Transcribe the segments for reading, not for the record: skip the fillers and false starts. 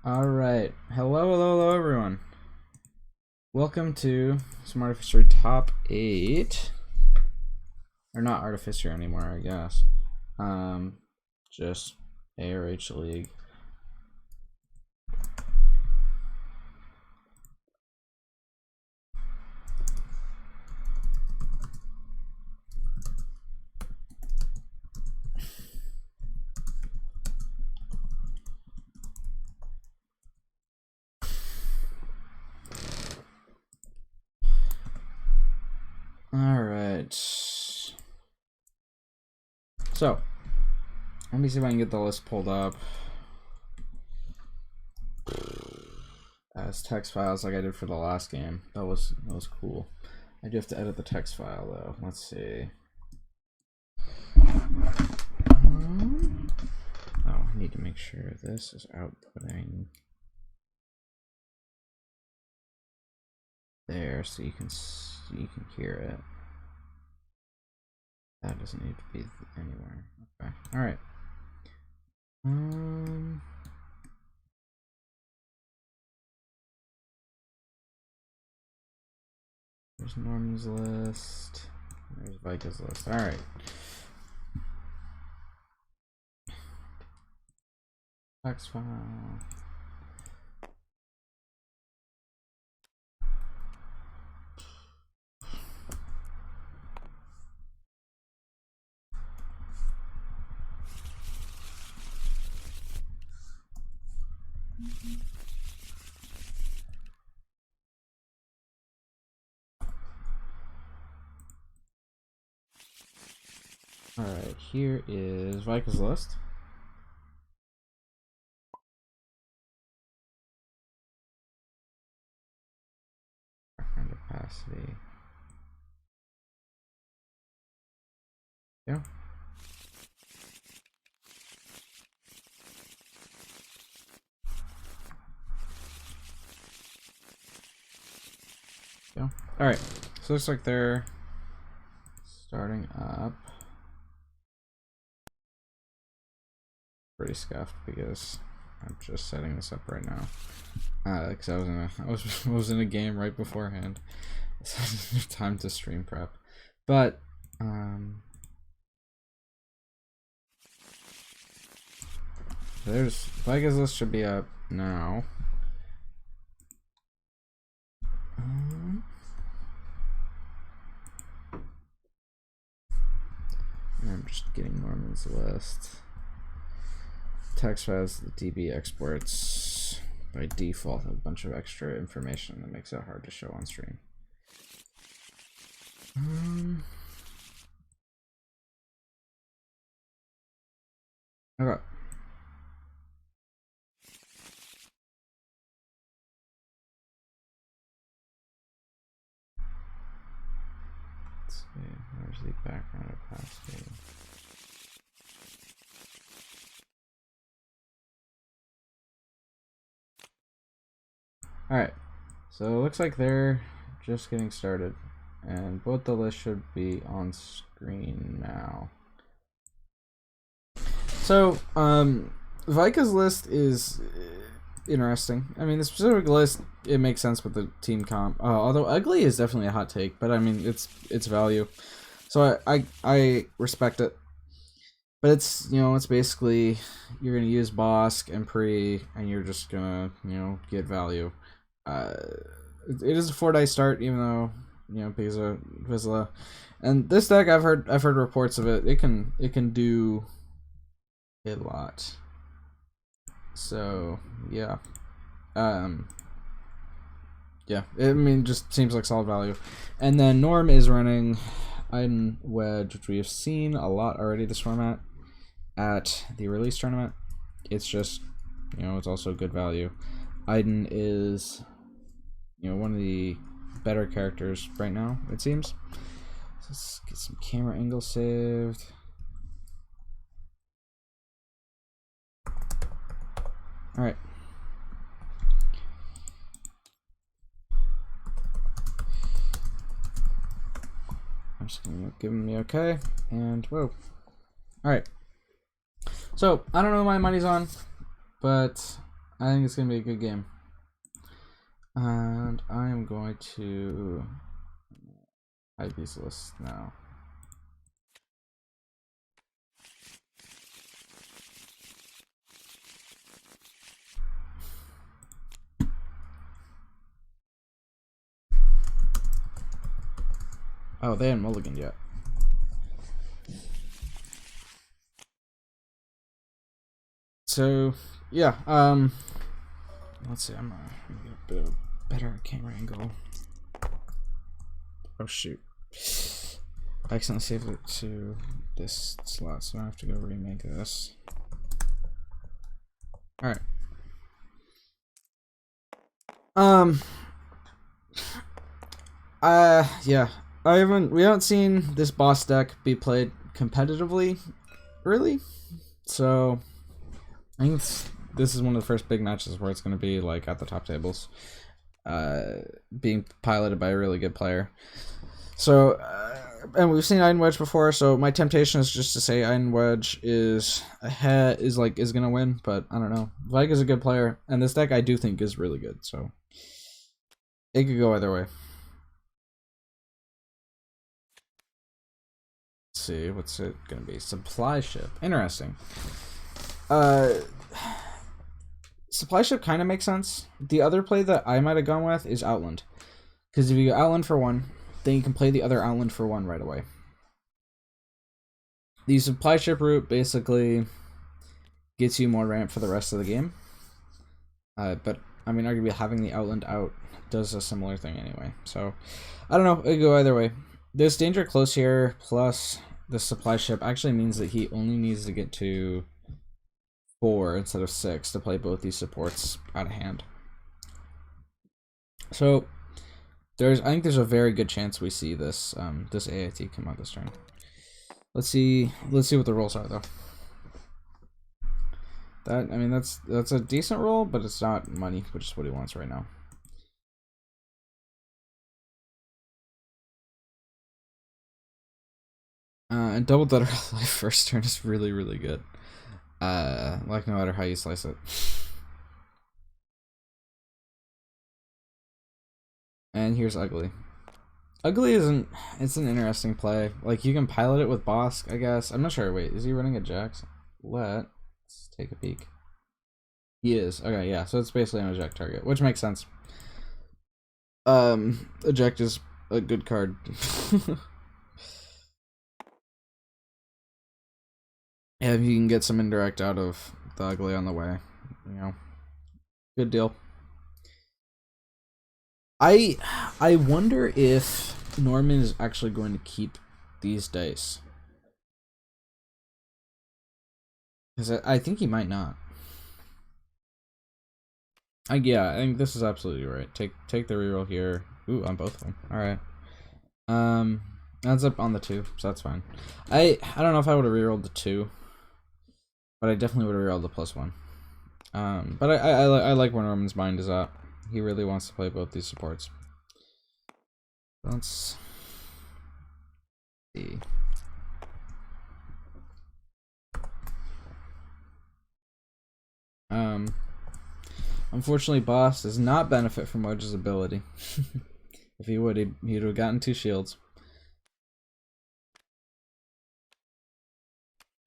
Alright, hello everyone. Welcome to some Artificer Top 8. Or not Artificer anymore, I guess. Just ARH League. Alright. So, let me see if I can get the list pulled up as text files like I did for the last game. That was cool. I do have to edit the text file though. Let's see. I need to make sure this is outputting there so you can hear it. That doesn't need to be anywhere. Okay. All right. There's Norman's list. There's Vika's list. All right. Text file. Alright, here is Vika's list. Background opacity. Yeah. Yeah. Alright, so looks like they're starting up. Pretty scuffed because I'm just setting this up right now. Because I was in a game right beforehand, so I didn't have time to stream prep. But there's Vika's list should be up now. I'm just getting Norman's list. Text files, the DB exports by default have a bunch of extra information that makes it hard to show on stream. Okay. Let's see, where's the background opacity? Alright, so it looks like they're just getting started, and both the lists should be on screen now. So, Vika's list is interesting. I mean, the specific list, it makes sense with the team comp. Although ugly is definitely a hot take, but I mean, it's value. So I respect it. But it's, you know, it's basically, you're going to use Bossk and Pre, and you're just going to, you know, get value. It is a 4-dice start, even though, you know, because of Vizsla. And this deck, I've heard reports of it. It can do a lot. So yeah, yeah. I mean, just seems like solid value. And then Norm is running Iden, Wedge, which we have seen a lot already this format at the release tournament. It's just, you know, it's also good value. Iden is, you know, one of the better characters right now, it seems. So let's get some camera angles saved. All right. I'm just gonna give him the okay, and whoa. All right. So I don't know what my money's on, but I think it's gonna be a good game. And I am going to hide these lists now. Oh, they haven't mulliganed yet. So, yeah, let's see, I'm gonna get a bit of a better camera angle. Oh, shoot. I accidentally saved it to this slot, so I have to go remake this. Alright. Yeah. We haven't seen this boss deck be played competitively, really. So, I think this is one of the first big matches where it's going to be like at the top tables, being piloted by a really good player. So, and we've seen Iden Wedge before, so my temptation is just to say Iden Wedge is gonna win, but I don't know. Vika's a good player, and this deck I do think is really good, so it could go either way. Let's see, what's it gonna be? Supply ship. Interesting. Supply ship kind of makes sense. The other play that I might have gone with is Outland, because if you go Outland for one, then you can play the other Outland for one right away. The supply ship route basically gets you more ramp for the rest of the game. But I mean, arguably having the Outland out does a similar thing anyway. So I don't know. It could go either way. This danger close here plus the supply ship actually means that he only needs to get to 4 instead of 6 to play both these supports out of hand. So I think there's a very good chance we see this this AIT come out this turn. Let's see what the rolls are though. I mean that's a decent roll, but it's not money, which is what he wants right now. And double deader life first turn is really, really good. Like no matter how you slice it. And here's Ugly. Ugly it's an interesting play. Like you can pilot it with Bossk, I guess. I'm not sure. Wait, is he running a Jax? Let's take a peek. He is. Okay, yeah. So it's basically an eject target, which makes sense. Eject is a good card. Yeah, if you can get some indirect out of the Ugly on the way, you know, good deal. I wonder if Norman is actually going to keep these dice, because I think he might not. Yeah, I think this is absolutely right. Take the reroll here. Ooh, on both of them. All right. Ends up on the 2, so that's fine. I don't know if I would have rerolled the 2, but I definitely would have rerolled the +1. But I like where Norman's mind is at. He really wants to play both these supports. Let's see. Unfortunately, Boss does not benefit from Wedge's ability. If he would, he'd have gotten 2 shields.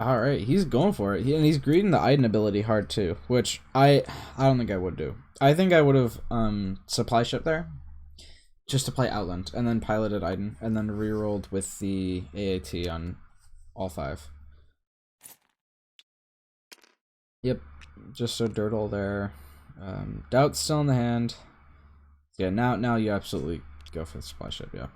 Alright, he's going for it. And he's greeting the Iden ability hard too, which I don't think I would do. I think I would have supply ship there just to play Outland and then piloted Iden and then rerolled with the AAT on all 5. Yep, just so Dirtle there. Doubt's still in the hand. Yeah, now you absolutely go for the supply ship, yeah.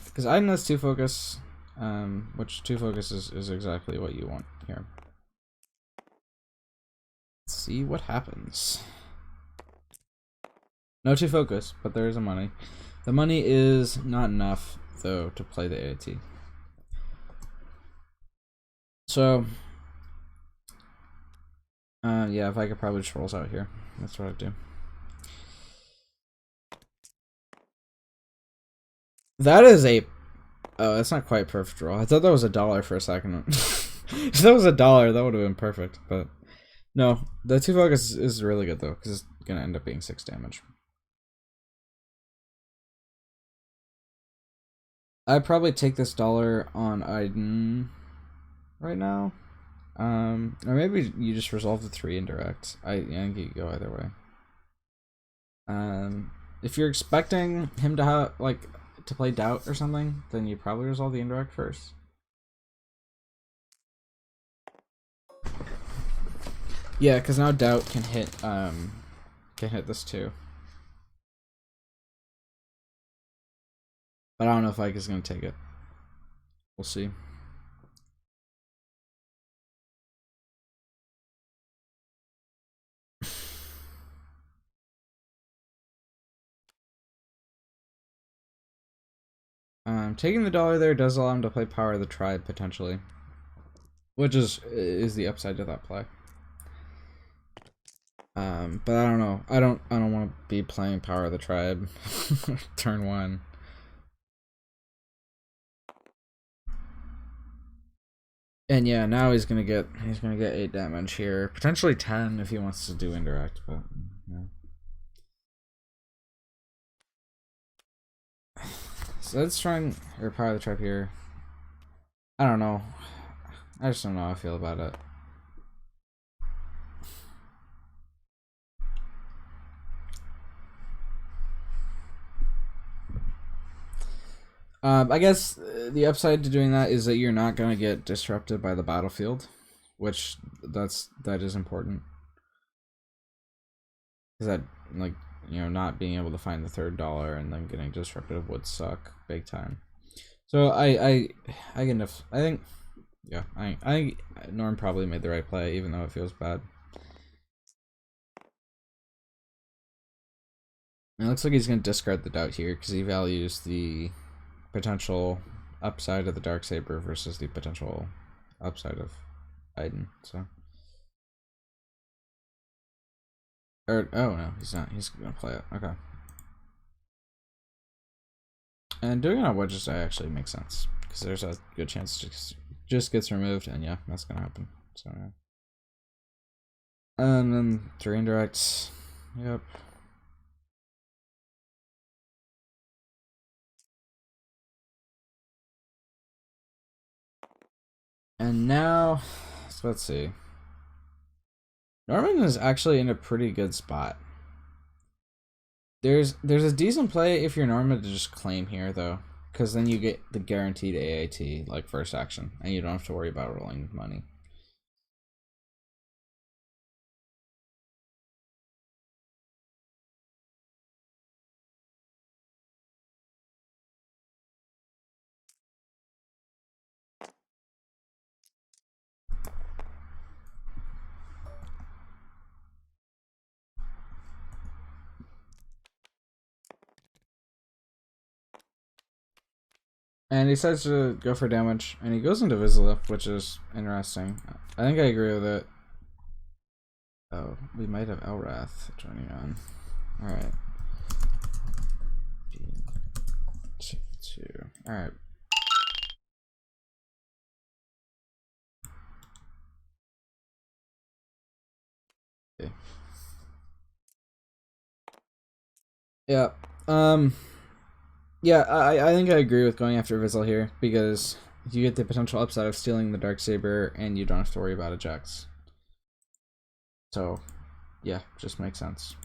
Because Iden has 2 focus, which 2 focus is exactly what you want here. Let's see what happens. No 2 focus, but there is a money. The money is not enough, though, to play the AAT. So, yeah, Vika probably just rolls out here. That's what I'd do. That is a Oh, that's not quite perfect roll. I thought that was $1 for a second. If that was $1, that would have been perfect. But no, the 2 focus is really good though, because it's gonna end up being 6 damage. I'd probably take this $1 on Iden right now. Or maybe you just resolve the 3 indirect. I think you go either way. If you're expecting him to have to play doubt or something, then you probably resolve the indirect first. Yeah, because now doubt can hit this too. But I don't know if Ike is gonna take it. We'll see. Taking the $1 there does allow him to play Power of the Tribe potentially, which is the upside to that play. But I don't know. I don't want to be playing Power of the Tribe turn 1. And yeah, now he's gonna get 8 damage here, potentially 10 if he wants to do indirect, but yeah. So let's try and Power of the Tribe here. I don't know. I just don't know how I feel about it. I guess the upside to doing that is that you're not going to get disrupted by the battlefield, which that is important. Because that, not being able to find the $3 and then getting disrupted would suck big time. So I think Norm probably made the right play, even though it feels bad. It looks like he's going to discard the doubt here because he values the potential upside of the Darksaber versus the potential upside of Iden. So, oh no, he's not. He's gonna play it. Okay. And doing it on Wedge actually makes sense because there's a good chance it just gets removed, and yeah, that's gonna happen. So yeah. And then 3 indirects. Yep. And now, so let's see. Norman is actually in a pretty good spot. There's a decent play if you're Norman to just claim here though, because then you get the guaranteed AAT like first action, and you don't have to worry about rolling money. And he decides to go for damage, and he goes into Vizsla, which is interesting. I think I agree with it. Oh, we might have Elrath joining on. Alright. Two. Alright. Okay. Yeah. Yeah, I think I agree with going after Vizsla here, because you get the potential upside of stealing the Darksaber, and you don't have to worry about ejects. So, yeah, just makes sense.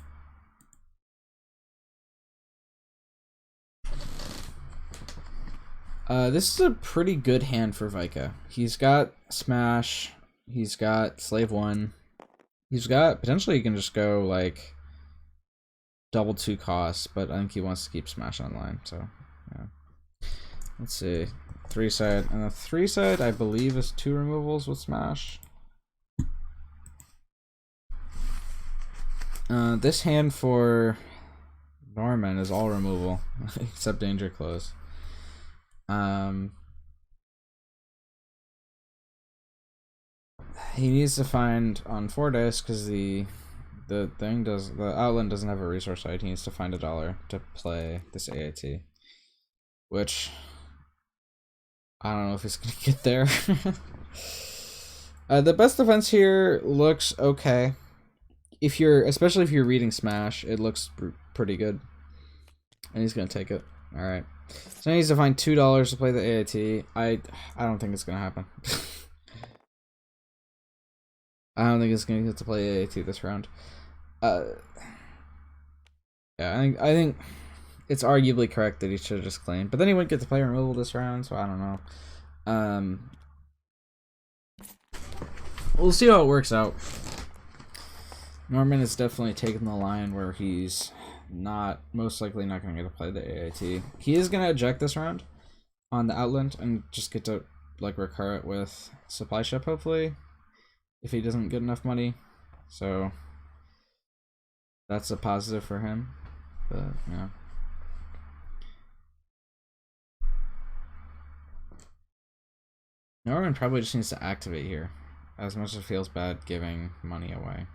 This is a pretty good hand for Vika. He's got Smash, he's got Slave 1, he's got, potentially he can just go, like, double 2 costs, but I think he wants to keep Smash online, so, yeah. Let's see. 3 side, and the 3 side, I believe, is 2 removals with Smash. This hand for Norman is all removal, except Danger Close. He needs to find on 4 dice because the outland doesn't have a resource side. He needs to find $1 to play this AAT, which I don't know if he's gonna get there. The best defense here looks okay. Especially if you're reading Smash, it looks pretty good. And he's gonna take it. All right. So he needs to find $2 to play the AIT. I don't think it's gonna happen. I don't think it's gonna get to play AIT this round. Yeah, I think it's arguably correct that he should have just claimed, but then he wouldn't get to play removal this round, so I don't know. We'll see how it works out. Norman is definitely taking the line where he's most likely not going to get to play the AIT. He is going to eject this round on the Outland and just get to like recur it with Supply Ship, hopefully, if he doesn't get enough money. So that's a positive for him. But yeah. Norman probably just needs to activate here, as much as it feels bad giving money away.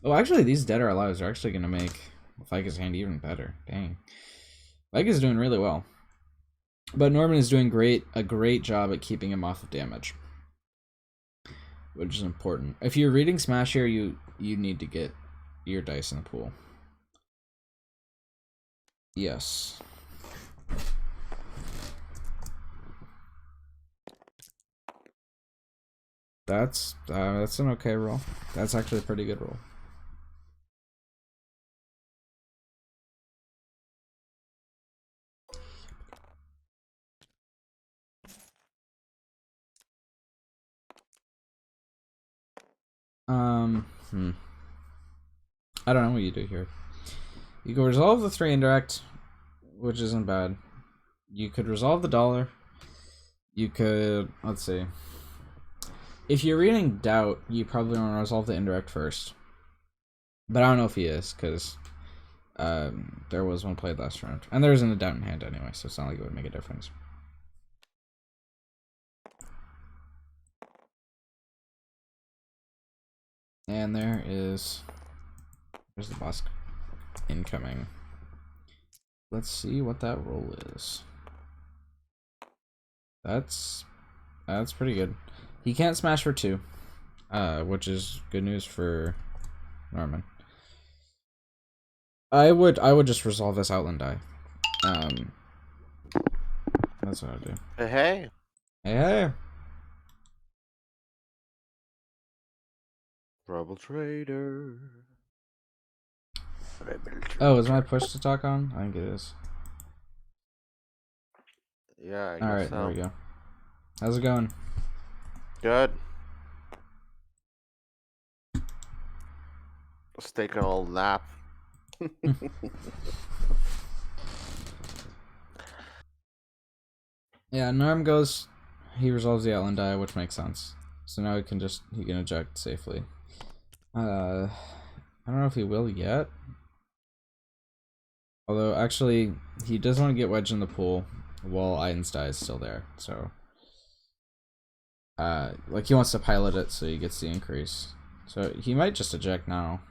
Oh, actually, these Dead or Alives are actually going to make Vika's hand even better. Dang. Vika's doing really well. But Norman is doing a great job at keeping him off of damage, which is important. If you're reading Smash here, you need to get your dice in the pool. Yes. That's an okay roll. That's actually a pretty good roll. I don't know what you do here. You can resolve the 3 indirect, which isn't bad. You could resolve the dollar. You could, let's see. If you're reading Doubt, you probably want to resolve the indirect first. But I don't know if he is, because there was one played last round. And there isn't a Doubt in hand anyway, so it's not like it would make a difference. And there's the Bossk incoming. Let's see what that roll is. That's pretty good. He can't smash for 2, which is good news for Norman. I would just resolve this Outland die. That's what I do. Hey. Hey. Rebel Trader. Oh, is my push to talk on? I think it is. Yeah, All right, there we go. How's it going? Good. Let's take an old nap. Yeah, Norm goes. He resolves the Outland die, which makes sense. So now he can eject safely. I don't know if he will yet. Although, actually, he does want to get Wedge in the pool while Iden's die is still there. So, like, he wants to pilot it so he gets the increase. So, he might just eject now.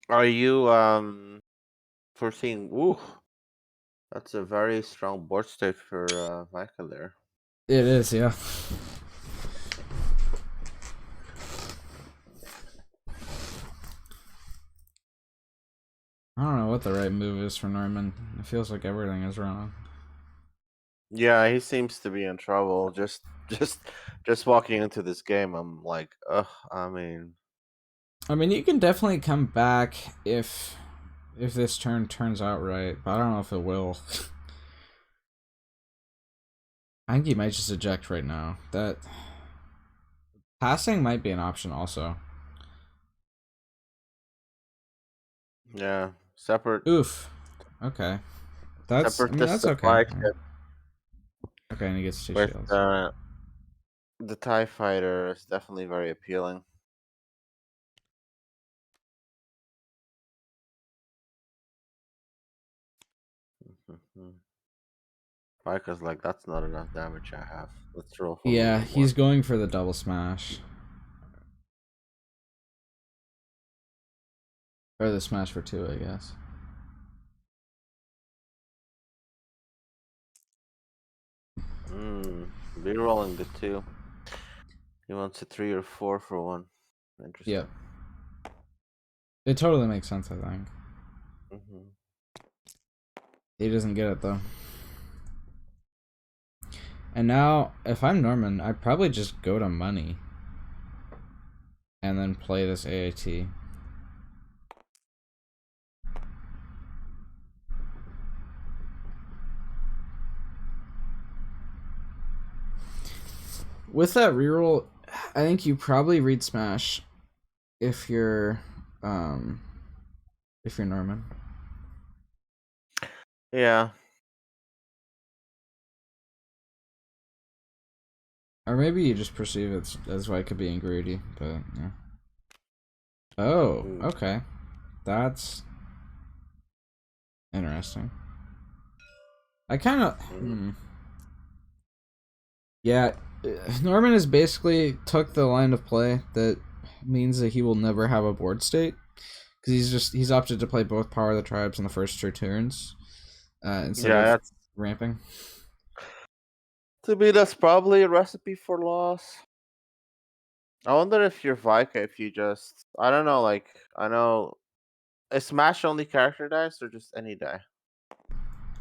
Are you foreseeing? Ooh, that's a very strong board state for Vika there. It is, yeah. I don't know what the right move is for Norman. It feels like everything is wrong. Yeah, he seems to be in trouble. Just walking into this game, I'm like, ugh. I mean, you can definitely come back if this turn turns out right, but I don't know if it will. I think he might just eject right now. That passing might be an option also. yeah, separate. Oof. Okay. That's Supply okay. ship Okay, and he gets 2 with shields. the TIE fighter is definitely very appealing. Vika's like, that's not enough damage I have. Let's roll for Yeah, maybe he's one. going for the double smash. Or the smash for 2, I guess. Rerolling the 2. He wants a 3 or 4 for 1. Interesting. Yep. It totally makes sense, I think. He doesn't get it, though. And now, if I'm Norman, I'd probably just go to money. And then play this AAT. With that reroll, I think you probably read Smash if you're Norman. Yeah. Or maybe you just perceive it as Vika being greedy, but yeah. Oh, okay. That's interesting. I kind of... Yeah, Norman has basically took the line of play that means that he will never have a board state. Because he's opted to play both Power of the Tribes in the first 2 turns instead of ramping. To me, that's probably a recipe for loss. I wonder if you're Vika, if you just... I don't know, like... I know... Is Smash only character dice or just any die?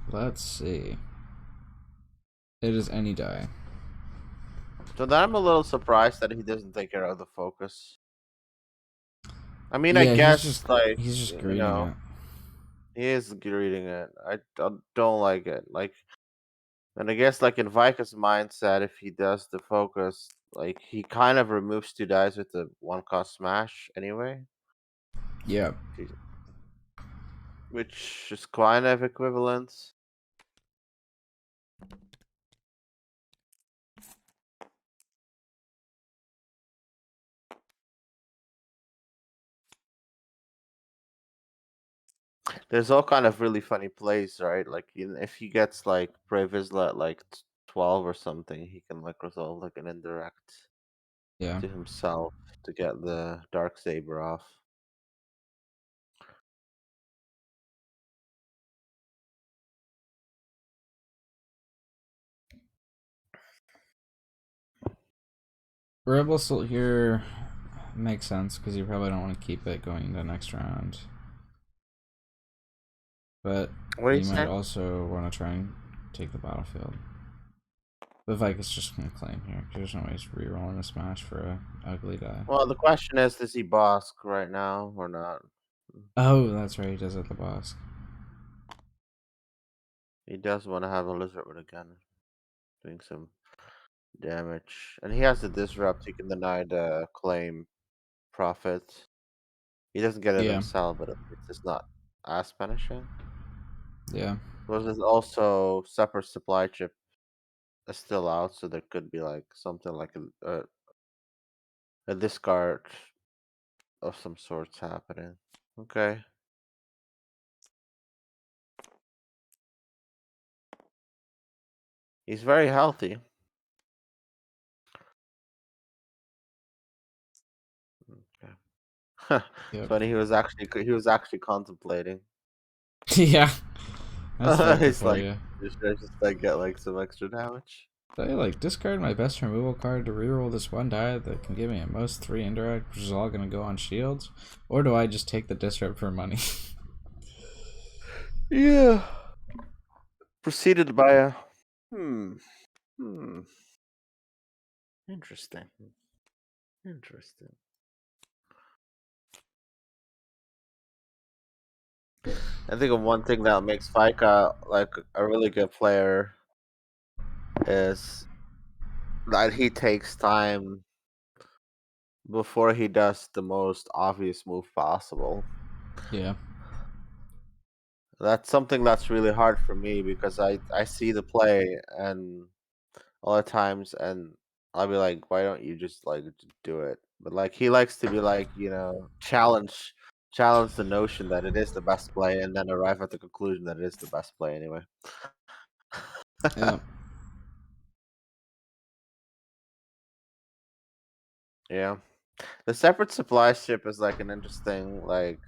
Let's see. It is any die. So then I'm a little surprised that he doesn't take care of the focus. I mean, Yeah, I guess, like, he's just you greeting know, it. he is reading it. I don't like it. Like, and I guess, like, in Vika's mindset, if he does the focus, like, he kind of removes 2 dice with the 1-cost smash anyway. Yeah. Which is kind of equivalent. There's all kind of really funny plays, right? Like, if he gets, like, Vizsla at, like, 12 or something, he can, like, resolve, like, an indirect Yeah. to himself to get the Dark Saber off. Rebel Assault here makes sense because you probably don't want to keep it going into next round. But What do you you might say? also want to try and take the battlefield. The Vika's just gonna claim here because there's no way he's rerolling a smash for a ugly die. Well, the question is he Bossk right now or not? Oh, that's right, he does it at the Bossk. He does want to have a lizard with a gun, doing some damage, and he has the disrupt. He can deny the claim profit. He doesn't get it Yeah. himself, but at least it's not as punishing. Yeah. Well, there's also separate supply chip is still out, so there could be like something like a discard of some sorts happening. Okay. He's very healthy. Okay. It's Yep. funny. He was actually contemplating. Yeah. That's Vika He's for like, you. just like get like some extra damage. So I like discard my best removal card to reroll this 1 die that can give me at most 3 indirect, which is all gonna go on shields, or do I just take the disrupt for money? Yeah. Preceded by a hmm. Interesting. Interesting. I think of one thing that makes Vika like a really good player is that he takes time before he does the most obvious move possible. Yeah. That's something that's really hard for me because I see the play and a lot of times and I'll be like, why don't you just like do it? But like he likes to be like, challenge the notion that it is the best play and then arrive at the conclusion that it is the best play anyway. Yeah. Yeah. The separate supply ship is like an interesting like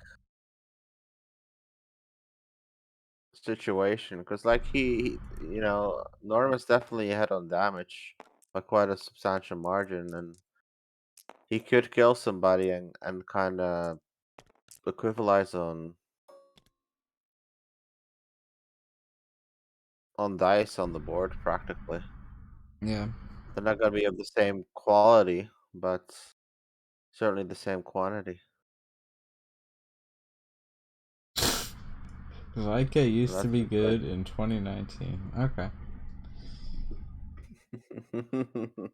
situation because, like, Norm is definitely ahead on damage by quite a substantial margin, and he could kill somebody and kind of equivalize on dice on the board practically. Yeah. They're not gonna be of the same quality, but certainly the same quantity. Vika used to That's be just like good in 2019. Okay.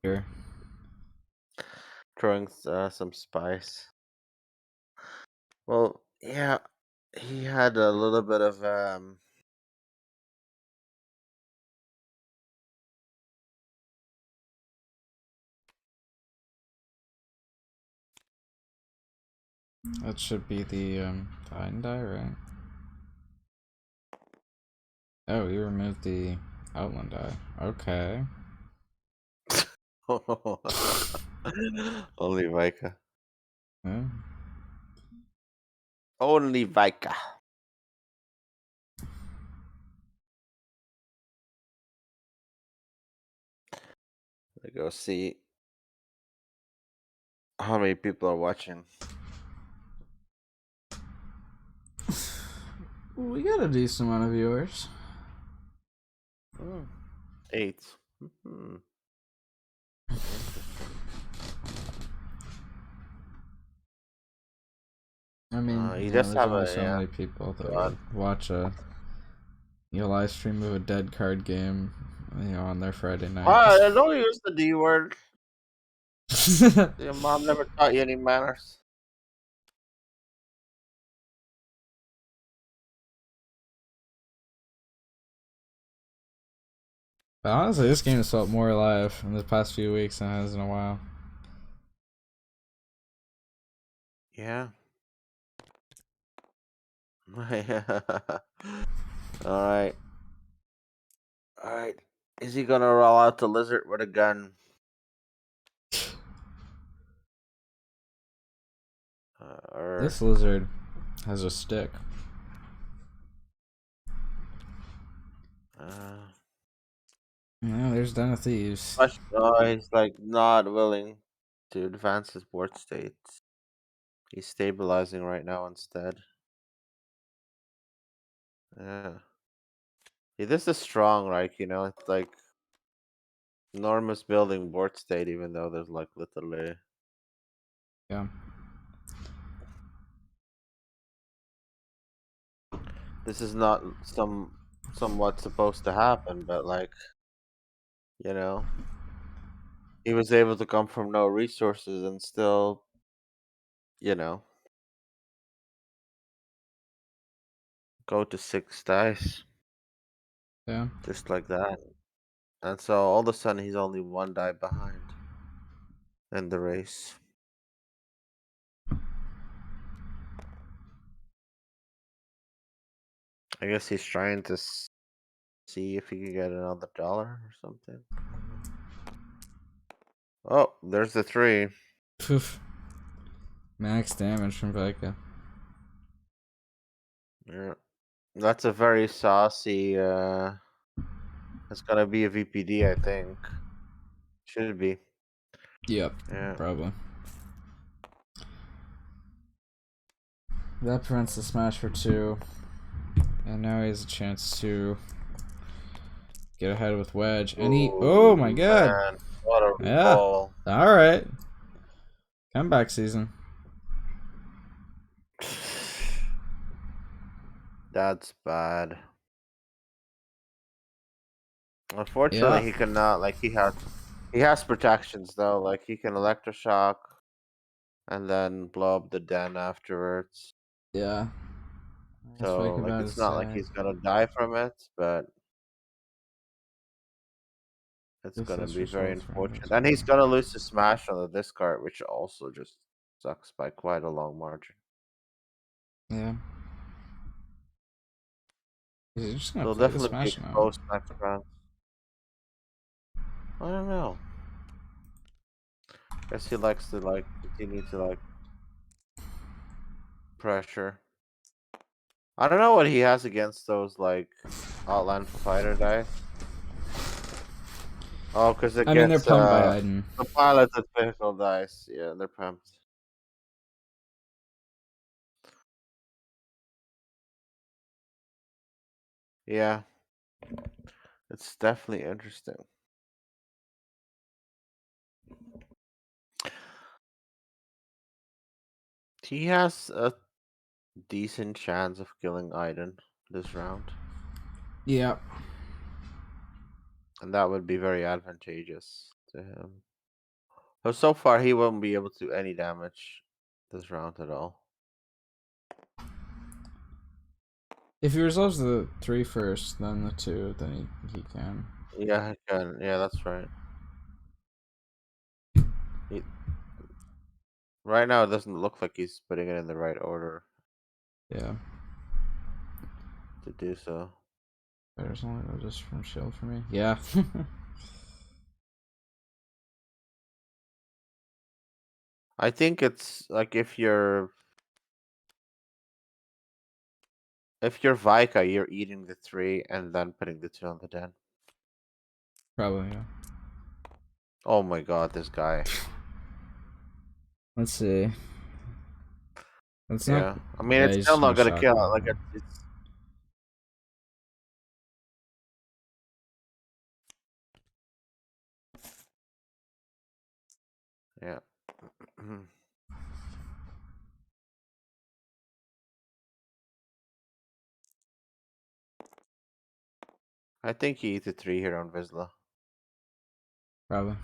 Sure. throwing some spice. Well, yeah, he had a little bit of That should be the Iden die, right? Oh, you removed the Outland die. Okay. only Vika. Yeah. Only Vika. Let go see how many people are watching. We got a decent amount of viewers. 8. Interesting. I mean, You you know, just there's have only a so many people that God. would watch a live stream of a dead card game, on their Friday night. Don't use the D word. Your mom never taught you any manners. But honestly, this game has felt more alive in the past few weeks than it has in a while. Yeah. All right. All right. Is he gonna roll out the lizard with a gun? Or This lizard has a stick. No, there's Den of Thieves. he's like not willing to advance his board states. He's stabilizing right now instead. Yeah. This is strong, like, it's like enormous building board state, even though there's like literally. Yeah. This is not somewhat supposed to happen, but like, you know, he was able to come from no resources and still, you know, go to 6 dice. Yeah. Just like that. And so all of a sudden he's only 1 die behind in the race. I guess he's trying to see if he can get another dollar or something. I don't know. Oh, there's the 3. Poof. Max damage from Vika. Yeah. That's a very saucy, it's gonna be a VPD, I think. Should be. Yep. Yeah. Probably. That prevents the smash for 2. And now he has a chance to get ahead with Wedge. And he. Oh my Ooh, god. man. What a Yeah. roll. Alright. Comeback season. That's bad. Unfortunately, Yeah. he cannot, like, he has protections though, like he can electroshock and then blow up the den afterwards. Yeah. I guess So Vika like about it's his not like side. he's gonna die from it, but it's This gonna is be very results from unfortunate. this And he's one. gonna lose the smash on the discard, which also just sucks by quite a long margin. Yeah. He's just So gonna he'll play the definitely be smash now. exposed next round. I don't know. Guess he likes to like continue to like pressure. I don't know what he has against those like Outland Fighter dice. Oh, because I mean, they're against pumped by Iden. the pilots and vehicle dice. Yeah, they're pumped. Yeah, it's definitely interesting. He has a decent chance of killing Iden this round, Yeah, and that would be very advantageous to him. So far, he won't be able to do any damage this round at all. if he resolves the 3 first, then the 2, then he can. Yeah, he can. Yeah, that's right. He, right now, it doesn't look like he's putting it in the right order Yeah. to do so. There's only just from shield for me. Yeah. I think it's like if you're Vika, you're eating the 3 and then putting the 2 on the den. Probably, yeah. Oh my god, this guy. Let's see. It's not. Yeah, I mean Yeah, it's he's still just not gonna gonna kill it. shotgun. Like Yeah. it's yeah. I think he eats a 3 here on Vizsla. Probably.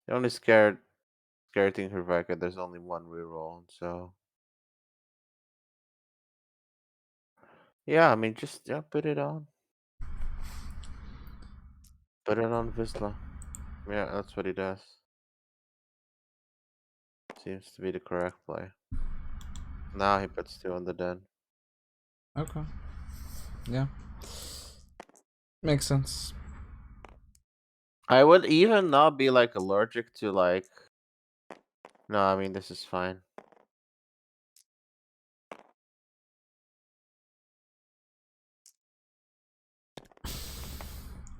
The only scary thing for Vika, there's only one reroll, so yeah, I mean just yeah, put it on. Put it on Vizsla. Yeah, that's what he does. Seems to be the correct play. Now he puts 2 on the den. Okay. Yeah. Makes sense. I would even not be like allergic to like no, I mean this is fine.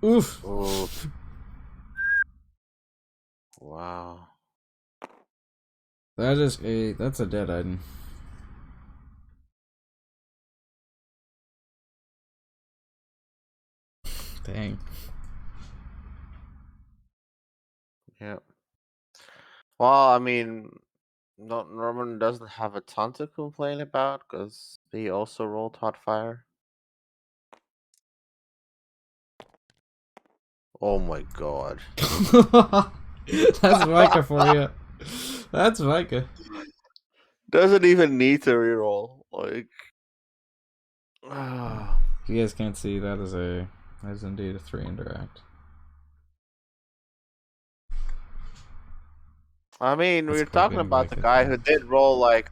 Oof. Oh wow. That's a dead Iden. Dang. Yeah. Well, I mean Norman doesn't have a ton to complain about because he also rolled hot fire. Oh my god. That's Vika for you. That's Vika. Doesn't even need to reroll. Like If you guys can't see, that is indeed a 3 indirect. I mean, we That's are called talking being about the Vika guy too. who did roll like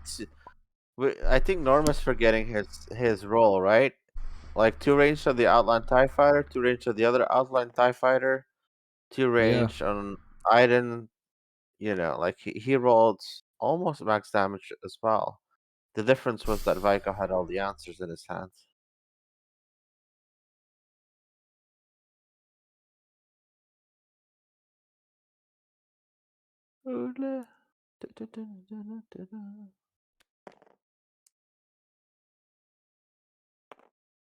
I think Norma's forgetting his roll, right? Like 2 range of the outline TIE fighter, 2 range of the other outline TIE fighter, 2 Yeah. range on Iden. Like he rolled almost max damage as well. The difference was that Vika had all the answers in his hands.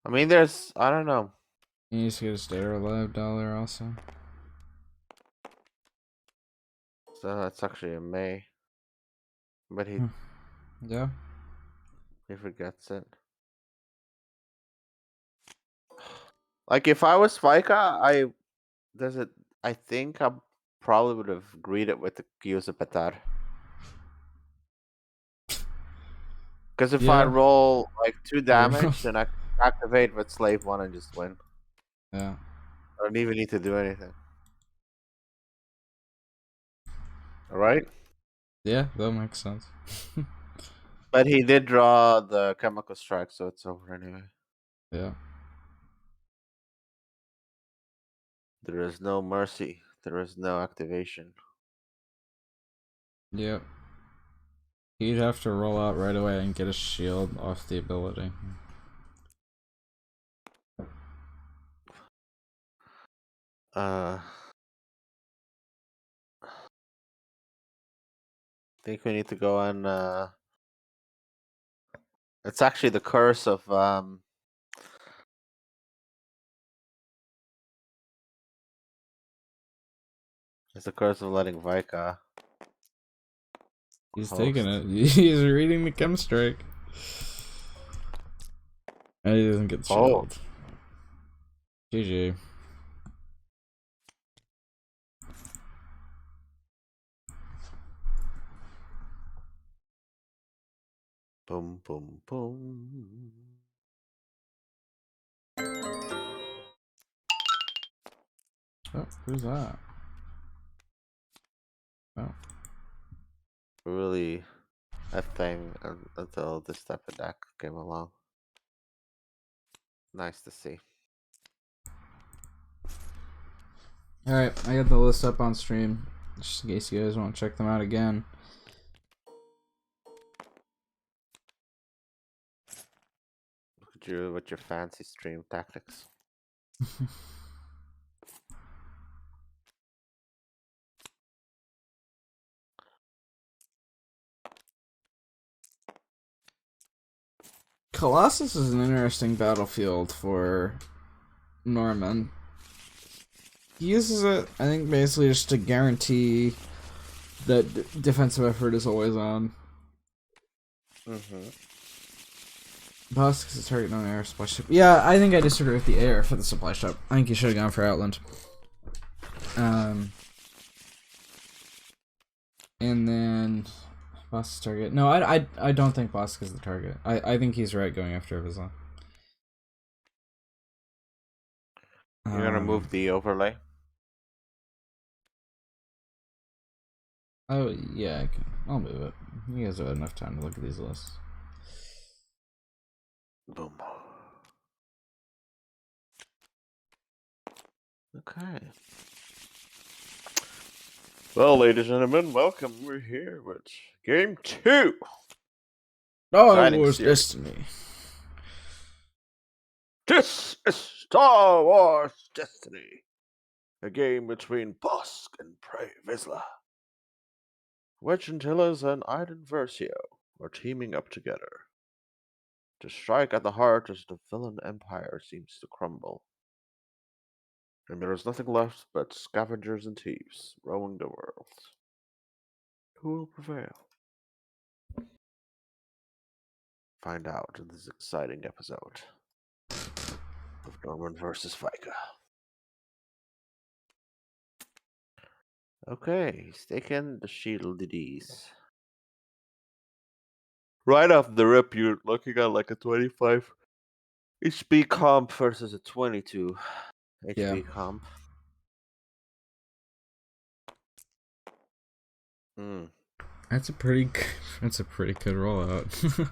I mean, I don't know. You need to get a Stay Alive dollar also. So that's actually a May, but he Yeah. he forgets it. Like if I was Vika, does it. I think I probably would have greeted with the Kyusa Petar. Because if I Yeah. roll like 2 Fair damage, enough. then I can activate with Slave 1 and just win. Yeah. I don't even need to do anything. Alright? Yeah, that makes sense. But he did draw the Chemical Strike, so it's over anyway. Yeah. There is no mercy. There is no activation. Yeah. He'd have to roll out right away and get a shield off the ability. Think we need to go and it's actually the curse of it's the curse of letting Vika He's host. taking it. He's reading the chem strike. And he doesn't get the shield. GG. Boom, boom, boom. Oh, who's that? Oh. Really a thing until this type of deck came along. Nice to see. Alright, I got the list up on stream. Just in case you guys want to check them out again. Look at you with your fancy stream tactics. Colossus is an interesting battlefield for Norman. He uses it, I think, basically just to guarantee that defensive effort is always on. Bossk is a target on air supply ship. Yeah, I think I disagree with the air for the supply ship. I think you should have gone for Outland. And then Bossk is target. No, I don't think Bossk is the target. I think he's right going after Vizsla. You're gonna move the overlay? Oh yeah, I'll move it. You guys have had enough time to look at these lists. Boom. Okay. Well, ladies and gentlemen, welcome. We're here with game 2. Star Wars Destiny. This is Star Wars Destiny, a game between Bossk and Prey Vizsla. Wedge Antilles and Iden Versio are teaming up together to strike at the heart as the villain empire seems to crumble. And there is nothing left but scavengers and thieves roaming the world. Who will prevail? Find out in this exciting episode of Norman vs. Vika. Okay, he's taking the shield DDs. Right off the rip, you're looking at like a 25 HP comp versus a 22 HP comp. That's a pretty good rollout.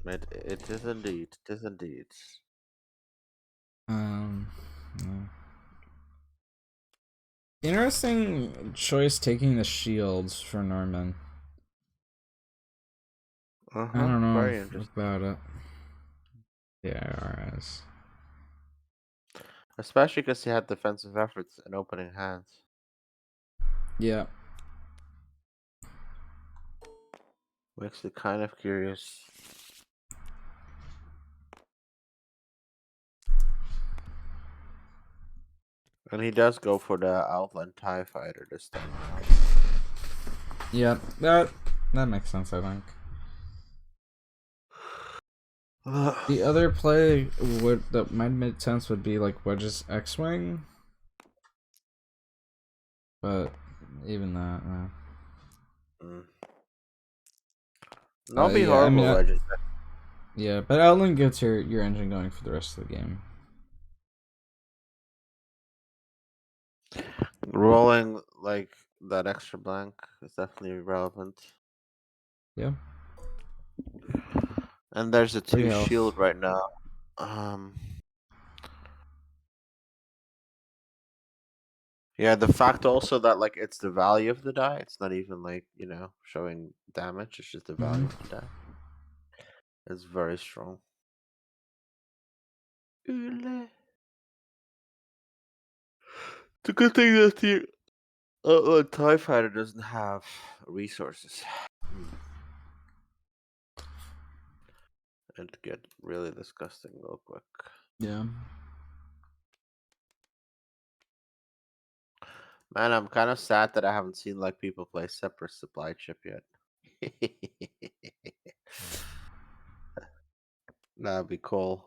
It is indeed. It is indeed. Yeah. Interesting choice taking the shields for Norman. I don't know Very interesting. about it. The ARH. Especially because he had defensive efforts and opening hands. Yeah. Makes me kind of curious. And he does go for the Outland TIE Fighter this time around. Yeah, that makes sense, I think. The other play that might make sense would be like Wedge's X-Wing. But even that, Not be horrible, Wedge. Yeah, but Outland gets your engine going for the rest of the game. Rolling like that extra blank is definitely relevant. Yeah. And there's a 2 shield right now. Yeah, the fact also that like it's the value of the die. It's not even like showing damage. It's just the value of the die. It's very strong. Ule. It's a good thing that the TIE fighter doesn't have resources. It'd get really disgusting real quick. Yeah. Man, I'm kind of sad that I haven't seen like people play separate supply chip yet. That'd be cool.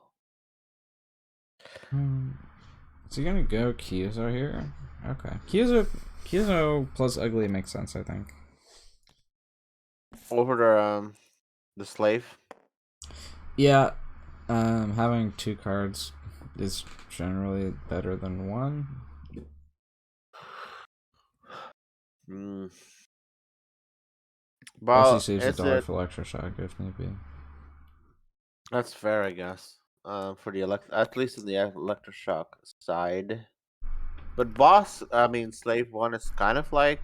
Is he gonna go Kyuzo here? Okay. Kyuzo plus Ugly makes sense, I think. Over the slave. Yeah. Having 2 cards is generally better than 1. Mm. Plus he Well, saves a is dollar it? for electroshock if need be. That's fair, I guess. For the at least in the electroshock side. But boss, I mean, slave one is kind of like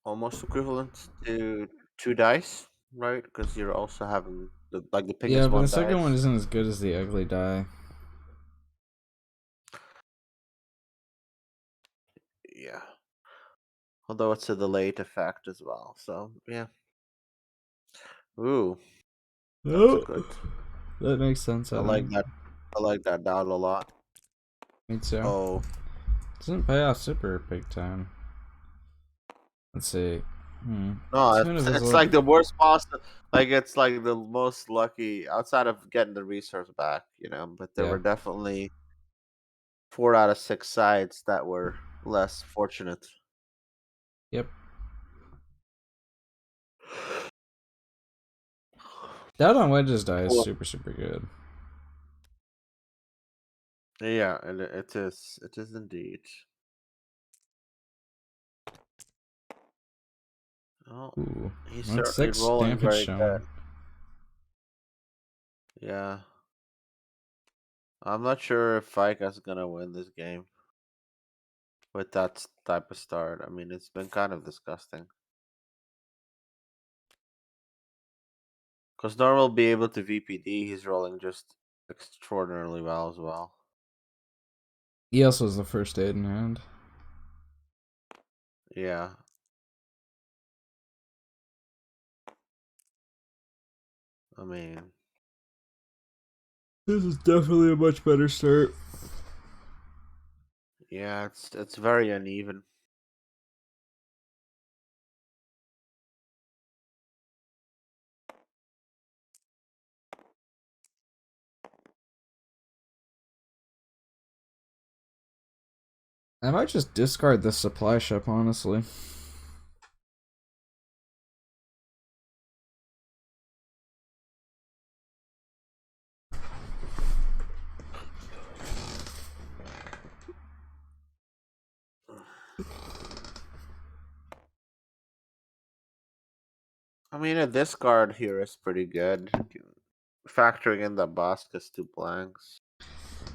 almost equivalent to 2 dice, right? Because you're also having the ping Yeah, is but the one second one dice. isn't as good as the Ugly die. Yeah. Although it's a delayed effect as well. So yeah. Ooh, that's a Oh, good. that makes sense, I I like think. that. I like that down a lot. Me too. Oh Doesn't pay off super big time. Let's see. no, Tune of it's Vizsla. like the worst boss. Like it's like the most lucky outside of getting the resource back, But there Yeah. were definitely 4 out of 6 sides that were less fortunate. Yep. That on Wedge's die is Cool. super, super good. Yeah, and it is. It is indeed. Oh, Ooh. he's That's certainly 6 rolling damage very shown. good. Yeah. I'm not sure if Vika's gonna win this game with that type of start. I mean, it's been kind of disgusting. Because Norm will be able to VPD. He's rolling just extraordinarily well as well. He also has the first aid in hand. Yeah. I mean, This is definitely a much better start. yeah, it's very uneven. I might just discard this supply ship, honestly. I mean, a discard here is pretty good. Factoring in that Bossk is 2 blanks.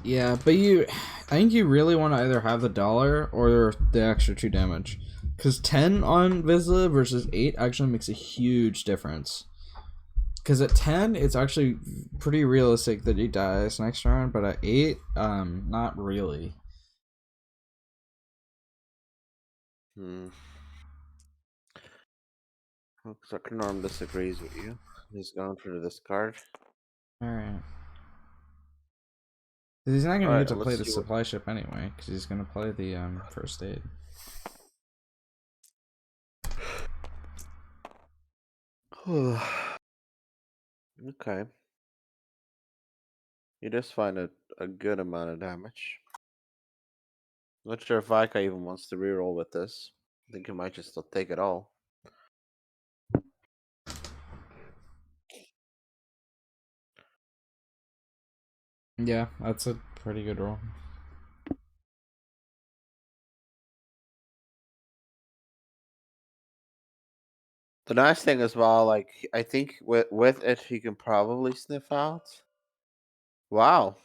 Yeah, but I think you really want to either have the dollar or the extra 2 damage. Because 10 on Vizsla versus 8 actually makes a huge difference. Because at 10, it's actually pretty realistic that he dies next round, but at 8, not really. Hmm. Looks like Norm disagrees with you. He's going for the discard. Alright. He's not going to get Alright, to let's play the see what. supply ship anyway, because he's going to play the first aid. Okay. You just find a good amount of damage. Not sure if Vika even wants to reroll with this. I think he might just still take it all. Yeah, that's a pretty good roll. The nice thing as well, like I think with it he can probably sniff out. Wow.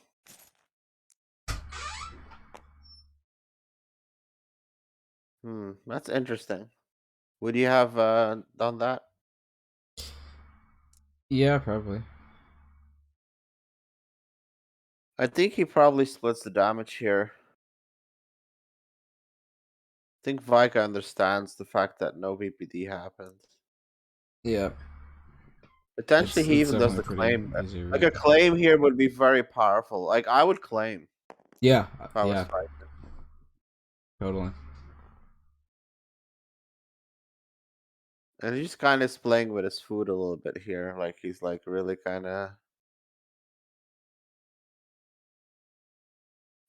That's interesting. Would you have done that? Yeah, probably. I think he probably splits the damage here. I think Vika understands the fact that no VPD happens. Yeah, Potentially, it's he it's even does definitely the pretty claim. easy Like read. a claim here would be very powerful. Like I would claim Yeah, if I was yeah, Vika. totally. And he's kind of playing with his food a little bit here. Like he's like really kind of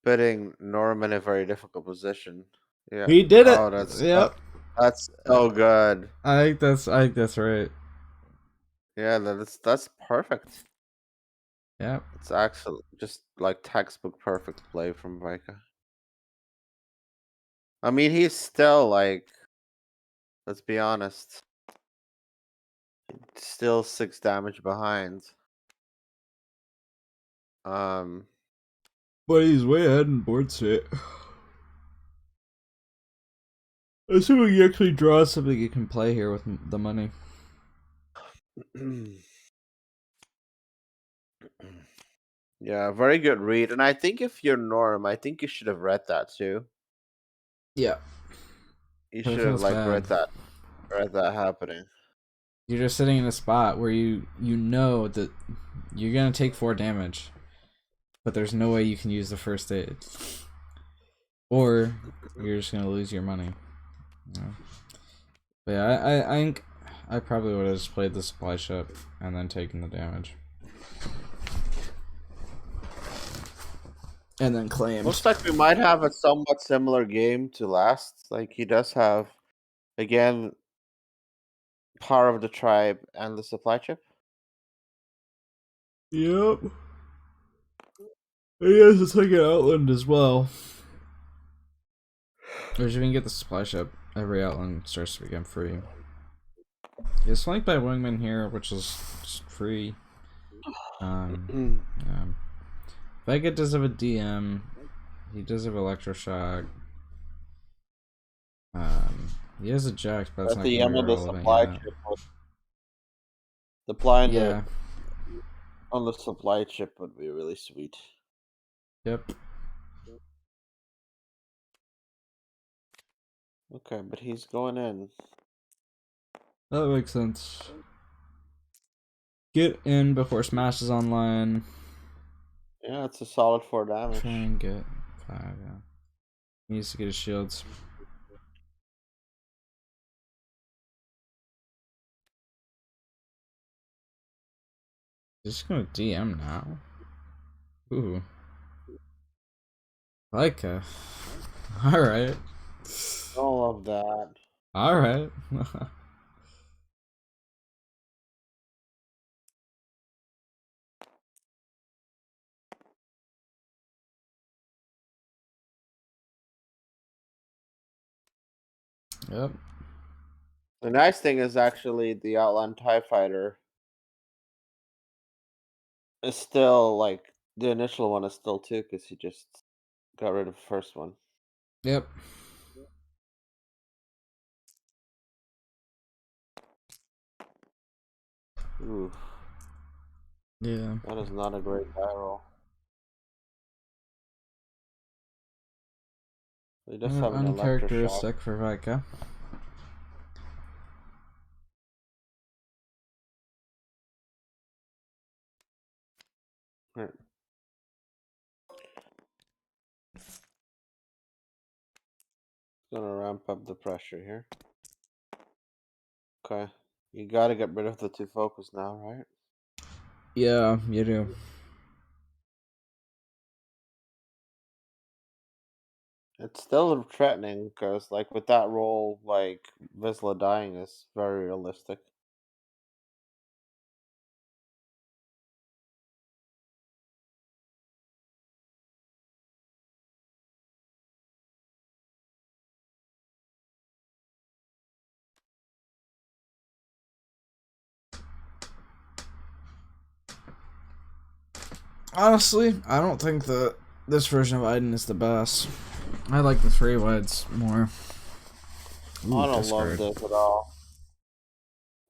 putting Norm in a very difficult position. Yeah. He did it. Oh, that's Yep. that's Uh, so good. I think that's right. Yeah, that's perfect. Yep. It's actually just like textbook perfect play from Vika. I mean, he's still like, let's be honest, still 6 damage behind. Um, But he's way ahead in board state. Assuming he actually draws something you can play here with the money. yeah, very good read. And I think if you're Norm, I think you should have read that too. Yeah. You But it should have feels like bad. read that happening. You're just sitting in a spot where you know that you're gonna take 4 damage, but there's no way you can use the first aid, or you're just gonna lose your money. Yeah. But yeah, I think I probably would have just played the supply ship and then taken the damage, and then claimed. Looks like we might have a somewhat similar game to last. Like he does have again power of the tribe and the supply chip. Yep. He has to take an outland as well. Or if you can get the supply ship, every outland starts to become free. He's flanked by Wingman here, which is just free. Yeah. Vega does have a DM. He does have electroshock. He has eject, but it's At not the gonna be end of the relevant supply yet. chip, supplying it Yeah. on the supply chip would be really sweet. Yep. Okay, but he's going in. That makes sense. Get in before Smash is online. Yeah, it's a solid 4 Try damage. and get 5, yeah. He needs to get his shields. He's just gonna DM now. Ooh. Like alright. All of that. Alright. Yep. The nice thing is actually the Outland TIE Fighter is still like the initial one is still too because he just got rid of the first one. Yep. Ooh, Yeah. that is not a great die roll. He does have an electroshock. Uncharacteristic for Vika. Right. Gonna ramp up the pressure here. Okay. You gotta get rid of the 2 focus now, right? Yeah, you do. It's still threatening because, like, with that roll, like, Vizsla dying is very realistic. Honestly, I don't think that this version of Iden is the best. I like the 3 Weds more. Ooh, I don't love discard. this at all